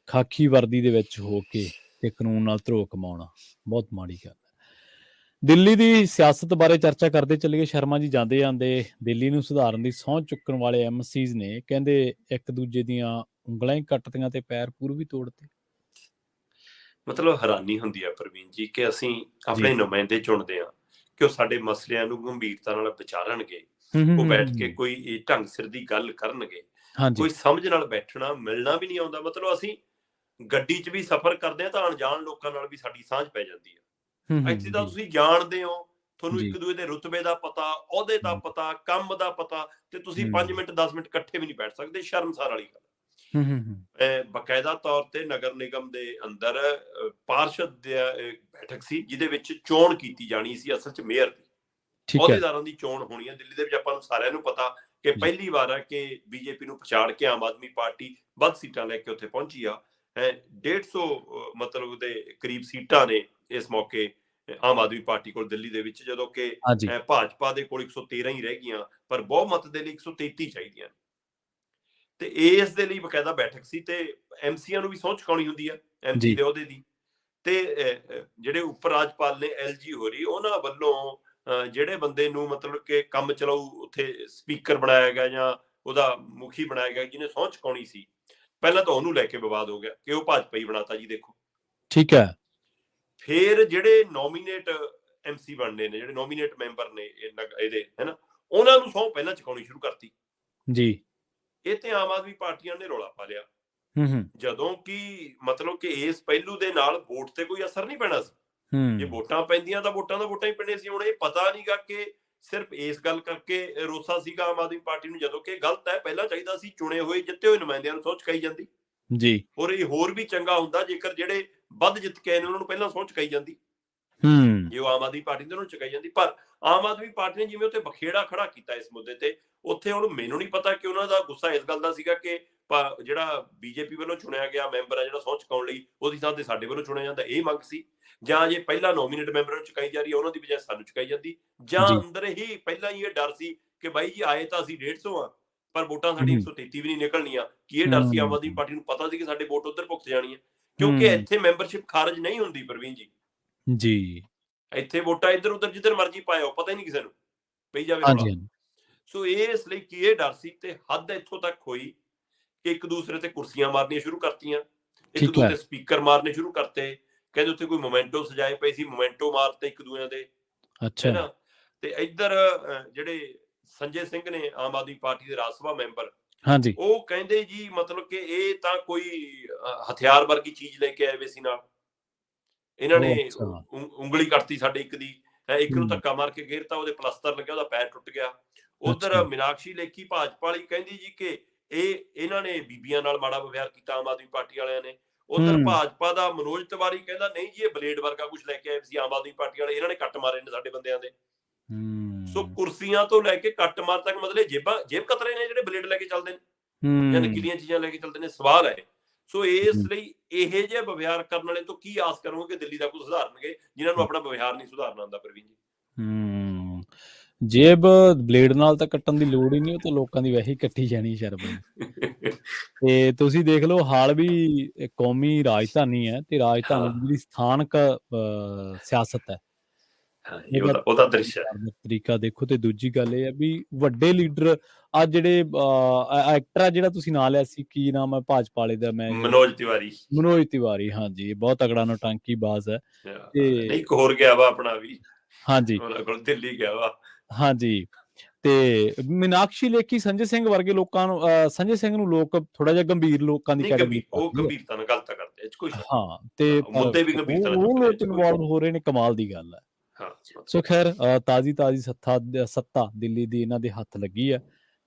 ਖਾਕੀ ਵਰਦੀ ਦੇ ਵਿੱਚ ਹੋ ਕੇ ਤੇ ਕਾਨੂੰਨ ਨਾਲ ਧਰੋ ਕਮਾਉਣਾ ਬਹੁਤ ਮਾੜੀ ਗੱਲ ਹੈ। ਦਿੱਲੀ ਦੀ ਸਿਆਸਤ ਬਾਰੇ ਚਰਚਾ ਕਰਦੇ ਚੱਲੀਏ ਸ਼ਰਮਾ ਜੀ। ਜਾਂਦੇ ਜਾਂਦੇ ਦਿੱਲੀ ਨੂੰ ਸੁਧਾਰਨ ਦੀ ਸਹੁੰ ਚੁੱਕਣ ਵਾਲੇ MCs ਨੇ ਕਹਿੰਦੇ ਇੱਕ ਦੂਜੇ ਦੀਆਂ ਉਂਗਲਾਂ ਹੀ ਕੱਟਦੀਆਂ ਤੇ ਪੈਰ ਪੂਰ ਵੀ ਤੋੜਦੇ। ਮਤਲਬ ਹੈਰਾਨੀ ਹੁੰਦੀ ਹੈ ਪ੍ਰਵੀਨ ਜੀ ਕਿ ਅਸੀਂ ਜੀ ਆਪਣੇ ਨੁਮਾਇੰਦੇ ਚੁਣਦੇ ਹਾਂ ਕਿ ਉਹ ਸਾਡੇ ਮਸਲਿਆਂ ਨੂੰ ਗੰਭੀਰਤਾ ਨਾਲ ਵਿਚਾਰਨਗੇ, ਉਹ ਬੈਠ ਕੇ ਹੂੰ ਕੋਈ ਢੰਗ ਸਿਰ ਦੀ ਗੱਲ ਕਰਨਗੇ, ਹਾਂਜੀ ਕੋਈ ਸਮਝ ਨਾਲ ਬੈਠਣਾ ਮਿਲਣਾ ਵੀ ਨਹੀਂ ਆਉਂਦਾ। ਮਤਲਬ ਅਸੀਂ ਗੱਡੀ 'ਚ ਵੀ ਸਫ਼ਰ ਕਰਦੇ ਹਾਂ ਤਾਂ ਅਣਜਾਣ ਲੋਕਾਂ ਨਾਲ ਵੀ ਸਾਡੀ ਸਾਂਝ ਪੈ ਜਾਂਦੀ ਹੈ। ਇੱਥੇ ਤਾਂ ਜੀ ਤੁਸੀਂ ਜਾਣਦੇ ਹੋ, ਤੁਹਾਨੂੰ ਜੀ ਇੱਕ ਦੂਜੇ ਦੇ ਰੁਤਬੇ ਦਾ ਪਤਾ, ਅਹੁਦੇ ਦਾ ਪਤਾ, ਕੰਮ ਦਾ ਪਤਾ, ਤੇ ਤੁਸੀਂ 5 ਮਿੰਟ 10 ਮਿੰਟ ਇਕੱਠੇ ਵੀ ਨਹੀਂ ਬੈਠ ਸਕਦੇ। ਸ਼ਰਮਸਾਰ ਵਾਲੀ ਗੱਲ। ਬਕਾਇਦਾ ਤੌਰ ਤੇ ਨਗਰ ਨਿਗਮ ਦੇ ਅੰਦਰ ਪਾਰਸ਼ਦ ਦੀ ਬੈਠਕ ਸੀ ਜਿਹਦੇ ਵਿੱਚ ਚੋਣ ਕੀਤੀ ਜਾਣੀ ਸੀ, ਅਸਲ 'ਚ ਮੇਅਰ ਦੀ, ਠੀਕ ਹੈ ਅਹੁਦੇਦਾਰਾਂ ਦੀ ਚੋਣ ਹੋਣੀ ਹੈ ਦਿੱਲੀ ਦੇ ਵਿੱਚ। ਆਪਾਂ ਨੂੰ ਸਾਰਿਆਂ ਨੂੰ ਪਤਾ ਕਿ ਜੀ ਪਹਿਲੀ ਵਾਰ ਹੈ ਕਿ BJP ਨੂੰ ਪਛਾੜ ਕੇ ਆਮ ਆਦਮੀ ਪਾਰਟੀ ਵੱਧ ਸੀਟਾਂ ਲੈ ਕੇ ਉੱਥੇ ਪਹੁੰਚੀ ਆ। 150 ਮਤਲਬ ਦੇ ਕਰੀਬ ਸੀਟਾਂ ਨੇ ਇਸ ਮੌਕੇ ਆਮ ਆਦਮੀ ਪਾਰਟੀ ਕੋਲ ਦਿੱਲੀ ਦੇ ਵਿੱਚ, ਜਦੋਂ ਕਿ ਹਾਂਜੀ ਭਾਜਪਾ ਦੇ ਕੋਲ 113 ਹੀ ਰਹਿ ਗਈਆਂ, ਪਰ ਬਹੁਮਤ ਦੇ ਲਈ 133 ਚਾਹੀਦੀਆਂ ਨੇ। ਤੇ ਇਸ ਦੇ ਲਈ ਬਕਾਇਦਾ ਬੈਠਕ ਸੀ ਤੇ MCਆਂ ਨੂੰ ਵੀ ਸਹੁੰ ਚੁਕਾਉਣੀ ਹੁੰਦੀ ਆ MC ਜੀ ਦੇ ਅਹੁਦੇ ਦੀ। ਤੇ ਜਿਹੜੇ ਉਪ ਰਾਜਪਾਲ ਨੇ LG ਹੋਰੀ, ਉਹਨਾਂ ਵੱਲੋਂ ਜਿਹੜੇ ਬੰਦੇ ਨੂੰ ਮਤਲਬ ਕਿ ਕੰਮ ਚਲਾਊ ਉੱਥੇ ਸਪੀਕਰ ਬਣਾਇਆ ਗਿਆ ਜਾਂ ਉਹਦਾ ਮੁਖੀ ਬਣਾਇਆ ਗਿਆ ਜਿਹਨੇ ਸਹੁੰ ਚੁਕਾਉਣੀ ਸੀ, ਪਹਿਲਾਂ ਤਾਂ ਉਹਨੂੰ ਲੈ ਕੇ ਵਿਵਾਦ ਹੋ ਗਿਆ ਕਿ ਉਹ ਭਾਜਪਾ ਹੀ ਬਣਾਤਾ ਜੀ ਦੇਖੋ। ਠੀਕ ਹੈ ਫਿਰ ਜਿਹੜੇ ਨੋਮੀਨੇਟ MC ਬਣਨੇ ਨੇ, ਜਿਹੜੇ ਨੋਮੀਨੇਟ ਮੈਂਬਰ ਨੇ ਇਹਦੇ ਹੈਨਾ, ਉਹਨਾਂ ਨੂੰ ਸਹੁੰ ਪਹਿਲਾਂ ਚੁਕਾਉਣੀ ਸ਼ੁਰੂ ਕਰਤੀ। ਜੀ ਇਹ ਤੇ ਆਮ ਆਦਮੀ ਪਾਰਟੀਆਂ ਨੇ ਰੌਲਾ ਪਾ ਲਿਆ, ਹੂੰ ਜਦੋਂ ਕਿ ਮਤਲਬ ਕਿ ਇਸ ਪਹਿਲੂ ਦੇ ਨਾਲ ਵੋਟ ਤੇ ਕੋਈ ਅਸਰ ਨਹੀਂ ਪੈਣਾ ਸੀ। ਜੇ ਵੋਟਾਂ ਪੈਂਦੀਆਂ ਤਾਂ ਵੋਟਾਂ ਹੀ ਪੈਣੀਆਂ ਸੀ। ਹੁਣ ਇਹ ਪਤਾ ਨਹੀਂਗਾ ਕਿ ਸਿਰਫ ਇਸ ਗੱਲ ਕਰਕੇ ਰੋਸਾ ਸੀਗਾ ਆਮ ਆਦਮੀ ਪਾਰਟੀ ਨੂੰ, ਜਦੋਂ ਕਿ ਗਲਤ ਹੈ। ਪਹਿਲਾਂ ਚਾਹੀਦਾ ਸੀ ਚੁਣੇ ਹੋਏ ਜਿੱਤੇ ਹੋਏ ਨੁਮਾਇੰਦਿਆਂ ਨੂੰ ਸਹੁੰ ਚੁਕਾਈ ਜਾਂਦੀ। ਜੀ ਔਰ ਇਹ ਹੋਰ ਵੀ ਚੰਗਾ ਹੁੰਦਾ ਜੇਕਰ ਜਿਹੜੇ ਵੱਧ ਜਿੱਤ ਕੇ ਆਏ ਨੇ ਉਹਨਾਂ ਨੂੰ ਪਹਿਲਾਂ ਸਹੁੰ ਚੁਕਾਈ ਜਾਂਦੀ, ਜੇ ਉਹ ਆਮ ਆਦਮੀ ਪਾਰਟੀ ਦੇ ਉਹਨੂੰ ਚੁਕਾਈ ਜਾਂਦੀ। ਪਰ ਆਮ ਆਦਮੀ ਪਾਰਟੀ ਨੇ ਜਿਵੇਂ ਉੱਥੇ ਬਖੇੜਾ ਖੜਾ ਕੀਤਾ ਇਸ ਮੁੱਦੇ ਤੇ, ਉੱਥੇ ਹੁਣ ਮੈਨੂੰ ਨਹੀਂ ਪਤਾ ਕਿ ਉਹਨਾਂ ਦਾ ਗੁੱਸਾ ਇਸ ਗੱਲ ਦਾ ਸੀਗਾ ਕਿ ਜਿਹੜਾ BJP ਵੱਲੋਂ ਚੁਣਿਆ ਗਿਆ ਮੈਂਬਰ ਹੈ ਜਿਹੜਾ ਸਹੁੰ ਚੁਕਾਉਣ ਲਈ, ਉਹਦੀ ਥਾਂ ਤੇ ਸਾਡੇ ਵੱਲੋਂ ਚੁਣਿਆ ਜਾਂਦਾ, ਇਹ ਮੰਗ ਸੀ, ਜਾਂ ਜੇ ਪਹਿਲਾਂ ਨੋਮੀਨੇਟ ਮੈਂਬਰਾਂ ਨੂੰ ਚੁਕਾਈ ਜਾ ਰਹੀ ਹੈ ਉਹਨਾਂ ਦੀ ਬਜਾਏ ਸਾਨੂੰ ਚੁਕਾਈ ਜਾਂਦੀ, ਜਾਂ ਜੀ ਅੰਦਰ ਹੀ ਪਹਿਲਾਂ ਹੀ ਇਹ ਡਰ ਸੀ ਕਿ ਬਾਈ ਜੀ ਆਏ ਤਾਂ ਅਸੀਂ 150 ਆ, ਪਰ ਵੋਟਾਂ ਸਾਡੀ 133 ਵੀ ਨਹੀਂ ਨਿਕਲਣੀਆਂ। ਕੀ ਇਹ ਡਰ ਸੀ ਆਮ ਆਦਮੀ ਪਾਰਟੀ ਨੂੰ? ਪਤਾ ਸੀ ਕਿ ਸਾਡੇ ਵੋਟ ਉੱਧਰ ਭੁਗਤ ਜਾਣੀ ਹੈ, ਕਿਉਂਕਿ ਇੱਥੇ ਮੈਂਬਰਸ਼ਿਪ ਖਾਰਜ ਨਹੀਂ ਹੁੰਦੀ ਪ੍ਰਵੀਨ ਜੀ। ਜੀ, ਇੱਥੇ ਵੋਟਾਂ ਇੱਧਰ ਉੱਧਰ ਜਿੱਧਰ ਮਰਜ਼ੀ ਪਾਇਓ, ਪਤਾ ਹੀ ਨਹੀਂ ਕਿਸੇ ਨੂੰ, ਪਈ ਜਾਵੇ ਰੌਲਾ। ਸੋ ਇਸ ਲਈ ਕੀ ਇਹ ਡਰ ਸੀ, ਤੇ ਹੱਦ ਇੱਥੋਂ ਤੱਕ ਹੋਈ ਕਿ ਇੱਕ ਦੂਸਰੇ ਤੇ ਕੁਰਸੀਆਂ ਮਾਰਨੀਆਂ ਸ਼ੁਰੂ ਕਰਤੀਆਂ, ਇੱਕ ਦੂਜੇ ਤੇ ਸਪੀਕਰ ਮਾਰਨੇ ਸ਼ੁਰੂ ਕਰਤੇ। ਕਹਿੰਦੇ ਉੱਥੇ ਕੋਈ ਮੋਮੈਂਟੋ ਸਜਾਏ ਪਏ ਸੀ, ਮੋਮੈਂਟੋ ਮਾਰਤੇ ਇੱਕ ਦੂਜੇ ਦੇ, ਹੈ ਨਾ। ਤੇ ਇੱਧਰ ਜਿਹੜੇ ਸੰਜੇ ਸਿੰਘ ਨੇ ਆਮ ਆਦਮੀ ਪਾਰਟੀ ਦੇ ਰਾਜ ਸਭਾ ਮੈਂਬਰ, ਉਹ ਕਹਿੰਦੇ ਜੀ ਮਤਲਬ ਕਿ ਇਹ ਤਾਂ ਕੋਈ ਹਥਿਆਰ ਵਰਗੀ ਚੀਜ਼ ਲੈ ਕੇ ਆਏ ਵੇ ਸੀ ਨਾਲ, ਇਹਨਾਂ ਨੇ ਉਂਗਲੀ ਕੱਟਤੀ ਸਾਡੇ ਇੱਕ ਦੀ, ਇੱਕ ਨੂੰ ਧੱਕਾ ਮਾਰ ਕੇ ਗੇਰਤਾ, ਉਹਦੇ ਪਲਸਤਰ ਲੱਗਿਆ, ਉਹਦਾ ਪੈਰ ਟੁੱਟ ਗਿਆ। ਉਧਰ ਮੀਨਾਕਸ਼ੀ ਲੇਖੀ ਭਾਜਪਾ ਵਾਲੀ ਕਹਿੰਦੀ ਜੀ ਕਿ ਇਹਨਾਂ ਨੇ ਬੀਬੀਆਂ ਨਾਲ ਮਾੜਾ ਵਿਵਹਾਰ ਕੀਤਾ ਆਮ ਆਦਮੀ ਪਾਰਟੀ ਵਾਲਿਆਂ ਨੇ। ਉਧਰ ਭਾਜਪਾ ਦਾ ਮਨੋਜ ਤਿਵਾਰੀ ਕਹਿੰਦਾ ਨਹੀਂ ਜੀ ਇਹ ਬਲੇਡ ਵਰਗਾ ਕੁਝ ਲੈ ਕੇ ਆਏ ਸੀ ਆਮ ਆਦਮੀ ਪਾਰਟੀ ਵਾਲੇ, ਇਹਨਾਂ ਨੇ ਕੱਟ ਮਾਰੇ ਨੇ ਸਾਡੇ ਬੰਦਿਆਂ ਦੇ। ਸੋ ਕੁਰਸੀਆਂ ਤੋਂ ਲੈ ਕੇ ਕੱਟ ਮਾਰ ਤੱਕ ਮਤਲਬ ਜੇਬ ਕਤਰੇ ਨੇ ਜਿਹੜੇ ਬਲੇਡ ਲੈ ਕੇ ਚੱਲਦੇ ਨੇ ਜਾਂ ਨਕਲੀਆਂ ਚੀਜ਼ਾਂ ਲੈ ਕੇ ਚੱਲਦੇ ਨੇ, ਸਵਾਲ ਹੈ। ਸੋ ਇਸ ਲਈ ਇਹੋ ਜਿਹੇ ਵਿਵਹਾਰ ਕਰਨ ਵਾਲੇ ਤੋਂ ਕੀ ਆਸ ਕਰੋਗੇ ਕਿ ਦਿੱਲੀ ਦਾ ਕੁਝ ਸੁਧਾਰਨਗੇ ਜਿਨ੍ਹਾਂ ਨੂੰ ਆਪਣਾ ਵਿਵਹਾਰ ਨਹੀਂ ਸੁਧਾਰਨਾ ਆਉਂਦਾ ਪ੍ਰਵੀਨ ਜੀ। ਜੇਬ ਬਲੇਡ ਨਾਲ ਤਾਂ ਕੱਟਣ ਦੀ ਲੋੜ ਹੀ ਨਹੀਂ, ਉਹ ਤਾਂ ਲੋਕਾਂ ਦੀ ਵੈਸੇ ਹੀ ਕੱਟੀ ਜਾਣੀ ਸ਼ਰਮ। ਤੇ ਤੁਸੀਂ ਦੇਖ ਲਓ ਹਾਲ ਵੀ ਕੌਮੀ ਰਾਜਧਾਨੀ ਹੈ, ਤੇ ਰਾਜਧਾਨੀ ਦੀ ਜਿਹੜੀ ਸਥਾਨਕ ਸਿਆਸਤ ਹੈ ਉਹਦਾ ਦ੍ਰਿਸ਼ ਹੈ, ਤਰੀਕਾ ਦੇਖੋ। ਤੇ ਦੂਜੀ ਗੱਲ ਇਹ ਹੈ ਵੀ ਵੱਡੇ ਲੀਡਰ ਅੱਜ ਜਿਹੜੇ ਐਕਟਰ ਆ, ਜਿਹੜਾ ਤੁਸੀਂ ਨਾਂ ਲਿਆ ਸੀ, ਕੀ ਨਾਮ ਹੈ ਭਾਜਪਾ ਵਾਲੇ ਦਾ? ਮੈਂ ਮਨੋਜ ਤਿਵਾਰੀ। ਹਾਂਜੀ, ਬਹੁਤ ਤਗੜਾ ਨੌਟੰਕੀ ਬਾਜ਼ ਹੈ। ਤੇ ਇੱਕ ਹੋਰ ਗਿਆ ਵਾ ਆਪਣਾ ਵੀ, ਹਾਂਜੀ, ਦਿੱਲੀ ਗਿਆ ਵਾ। ਹਾਂਜੀ, ਤੇ ਮੀਨਾਕਸ਼ੀ ਲੇਖੀ ਸੰਜੇ ਸਿੰਘ ਵਰਗੇ ਲੋਕਾਂ ਨੂੰ, ਸੰਜੇ ਸਿੰਘ ਨੂੰ ਲੋਕ ਥੋੜਾ ਜਿਹਾ ਗੰਭੀਰ ਲੋਕਾਂ ਦੀ ਕੈਟੇਗਰੀ, ਉਹ ਗੰਭੀਰਤਾ ਨਾਲ ਗਲਤ ਕਰਦੇ ਕੁਝ, ਹਾਂ, ਤੇ ਮੁੱਦੇ ਵੀ ਗੰਭੀਰਤਾ ਨਾਲ ਉਹ ਲੋਕ ਇਨਵੋਲਵ ਹੋ ਰਹੇ ਨੇ, ਕਮਾਲ ਦੀ ਗੱਲ ਹੈ। ਸੋ ਖੈਰ ਤਾਜ਼ੀ ਸੱਤਾ ਦਿੱਲੀ ਦੀ ਇਹਨਾਂ ਦੇ ਹੱਥ ਲੱਗੀ ਹੈ।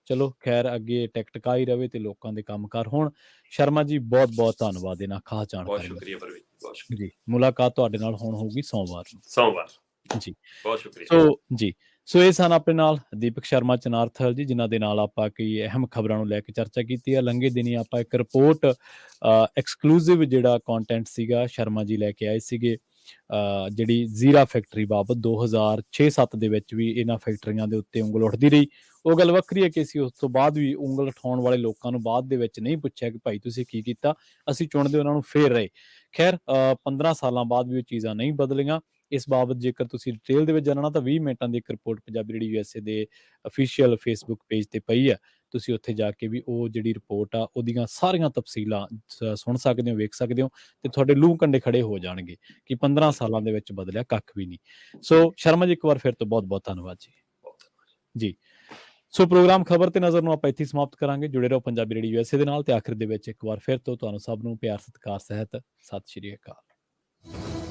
ਚਲੋ ਖੈਰ ਅੱਗੇ ਟਿਕਟਕਾ ਹੀ ਰਵੇ ਤੇ ਲੋਕਾਂ ਦੇ ਕੰਮਕਾਰ ਹੋਣ। ਸ਼ਰਮਾ ਜੀ ਬਹੁਤ ਬਹੁਤ ਧੰਨਵਾਦ ਇਹਨਾਂ ਖਾਸ ਜਾਣਕਾਰੀ ਲਈ ਜੀ। ਮੁਲਾਕਾਤ ਤੁਹਾਡੇ ਨਾਲ ਹੁਣ ਹੋਊਗੀ ਸੋਮਵਾਰ ਜੀ। ਬਹੁਤ ਸ਼ੁਕਰੀਆ ਸੋ ਇਹ ਸਨ ਆਪਣੇ ਨਾਲ ਦੀਪਕ ਸ਼ਰਮਾ ਚਨਾਰਥਲ ਜੀ, ਜਿਨ੍ਹਾਂ ਦੇ ਨਾਲ ਆਪਾਂ ਕਈ ਅਹਿਮ ਖਬਰਾਂ ਨੂੰ ਲੈ ਕੇ ਚਰਚਾ ਕੀਤੀ ਹੈ। ਲੰਘੇ ਦਿਨੀ ਆਪਾਂ ਇੱਕ ਰਿਪੋਰਟ ਐਕਸਕਲੂਸਿਵ ਜਿਹੜਾ ਕੰਟੈਂਟ ਸੀਗਾ ਸ਼ਰਮਾ ਜੀ ਲੈ ਕੇ ਆਏ ਸੀਗੇ, ਜਿਹੜੀ ਜ਼ੀਰਾ ਫੈਕਟਰੀ ਬਾਬਤ। 2006-07 ਦੇ ਵਿੱਚ ਵੀ ਇਹਨਾਂ ਫੈਕਟਰੀਆਂ ਦੇ ਉੱਤੇ ਉਂਗਲ ਉੱਠਦੀ ਰਹੀ। ਉਹ ਗੱਲ ਵੱਖਰੀ ਹੈ ਕਿ ਅਸੀਂ ਉਸ ਤੋਂ ਬਾਅਦ ਵੀ ਉਂਗਲ ਉਠਾਉਣ ਵਾਲੇ ਲੋਕਾਂ ਨੂੰ ਬਾਅਦ ਦੇ ਵਿੱਚ ਨਹੀਂ ਪੁੱਛਿਆ ਕਿ ਭਾਈ ਤੁਸੀਂ ਕੀ ਕੀਤਾ, ਅਸੀਂ ਚੁਣਦੇ ਉਹਨਾਂ ਨੂੰ ਫੇਰ ਰਹੇ। ਖੈਰ 15 ਸਾਲਾਂ ਬਾਅਦ ਵੀ ਉਹ ਚੀਜ਼ਾਂ ਨਹੀਂ ਬਦਲੀਆਂ। ਇਸ ਬਾਬਤ ਜੇਕਰ ਤੁਸੀਂ ਡਿਟੇਲ ਦੇ ਵਿੱਚ ਜਾਣਨਾ ਤਾਂ 20 ਮਿੰਟਾਂ ਦੀ ਇੱਕ ਰਿਪੋਰਟ ਪੰਜਾਬੀ ਰੇਡੀਓ USA ਦੇ ਅਫੀਸ਼ੀਅਲ ਫੇਸਬੁੱਕ ਪੇਜ ਤੇ ਪਈ ਹੈ। ਤੁਸੀਂ ਉੱਥੇ ਜਾ ਕੇ ਵੀ ਉਹ ਜਿਹੜੀ ਰਿਪੋਰਟ ਆ ਉਹਦੀਆਂ ਸਾਰੀਆਂ ਤਫਸੀਲਾਂ ਸੁਣ ਸਕਦੇ ਹੋ, ਵੇਖ ਸਕਦੇ ਹੋ, ਤੇ ਤੁਹਾਡੇ ਲੂਹ ਕੰਡੇ ਖੜੇ ਹੋ ਜਾਣਗੇ ਕਿ 15 ਸਾਲਾਂ ਦੇ ਵਿੱਚ ਬਦਲਿਆ ਕੱਖ ਵੀ ਨਹੀਂ। ਸੋ ਸ਼ਰਮਾ ਜੀ ਇੱਕ ਵਾਰ ਫਿਰ ਤੋਂ ਬਹੁਤ ਬਹੁਤ ਧੰਨਵਾਦ ਜੀ। ਸੋ ਪ੍ਰੋਗਰਾਮ ਖਬਰ ਤੇ ਨਜ਼ਰ ਨੂੰ ਆਪਾਂ ਇੱਥੇ ਸਮਾਪਤ ਕਰਾਂਗੇ। ਜੁੜੇ ਰਹੋ ਪੰਜਾਬੀ ਰੇਡੀਓ USA ਦੇ ਨਾਲ। ਤੇ ਆਖਿਰ ਦੇ ਵਿੱਚ ਇੱਕ ਵਾਰ ਫਿਰ ਤੋਂ ਤੁਹਾਨੂੰ ਸਭ ਨੂੰ ਪਿਆਰ ਸਤਿਕਾਰ ਸਹਿਤ ਸਤਿ ਸ਼੍ਰੀ ਅਕਾਲ।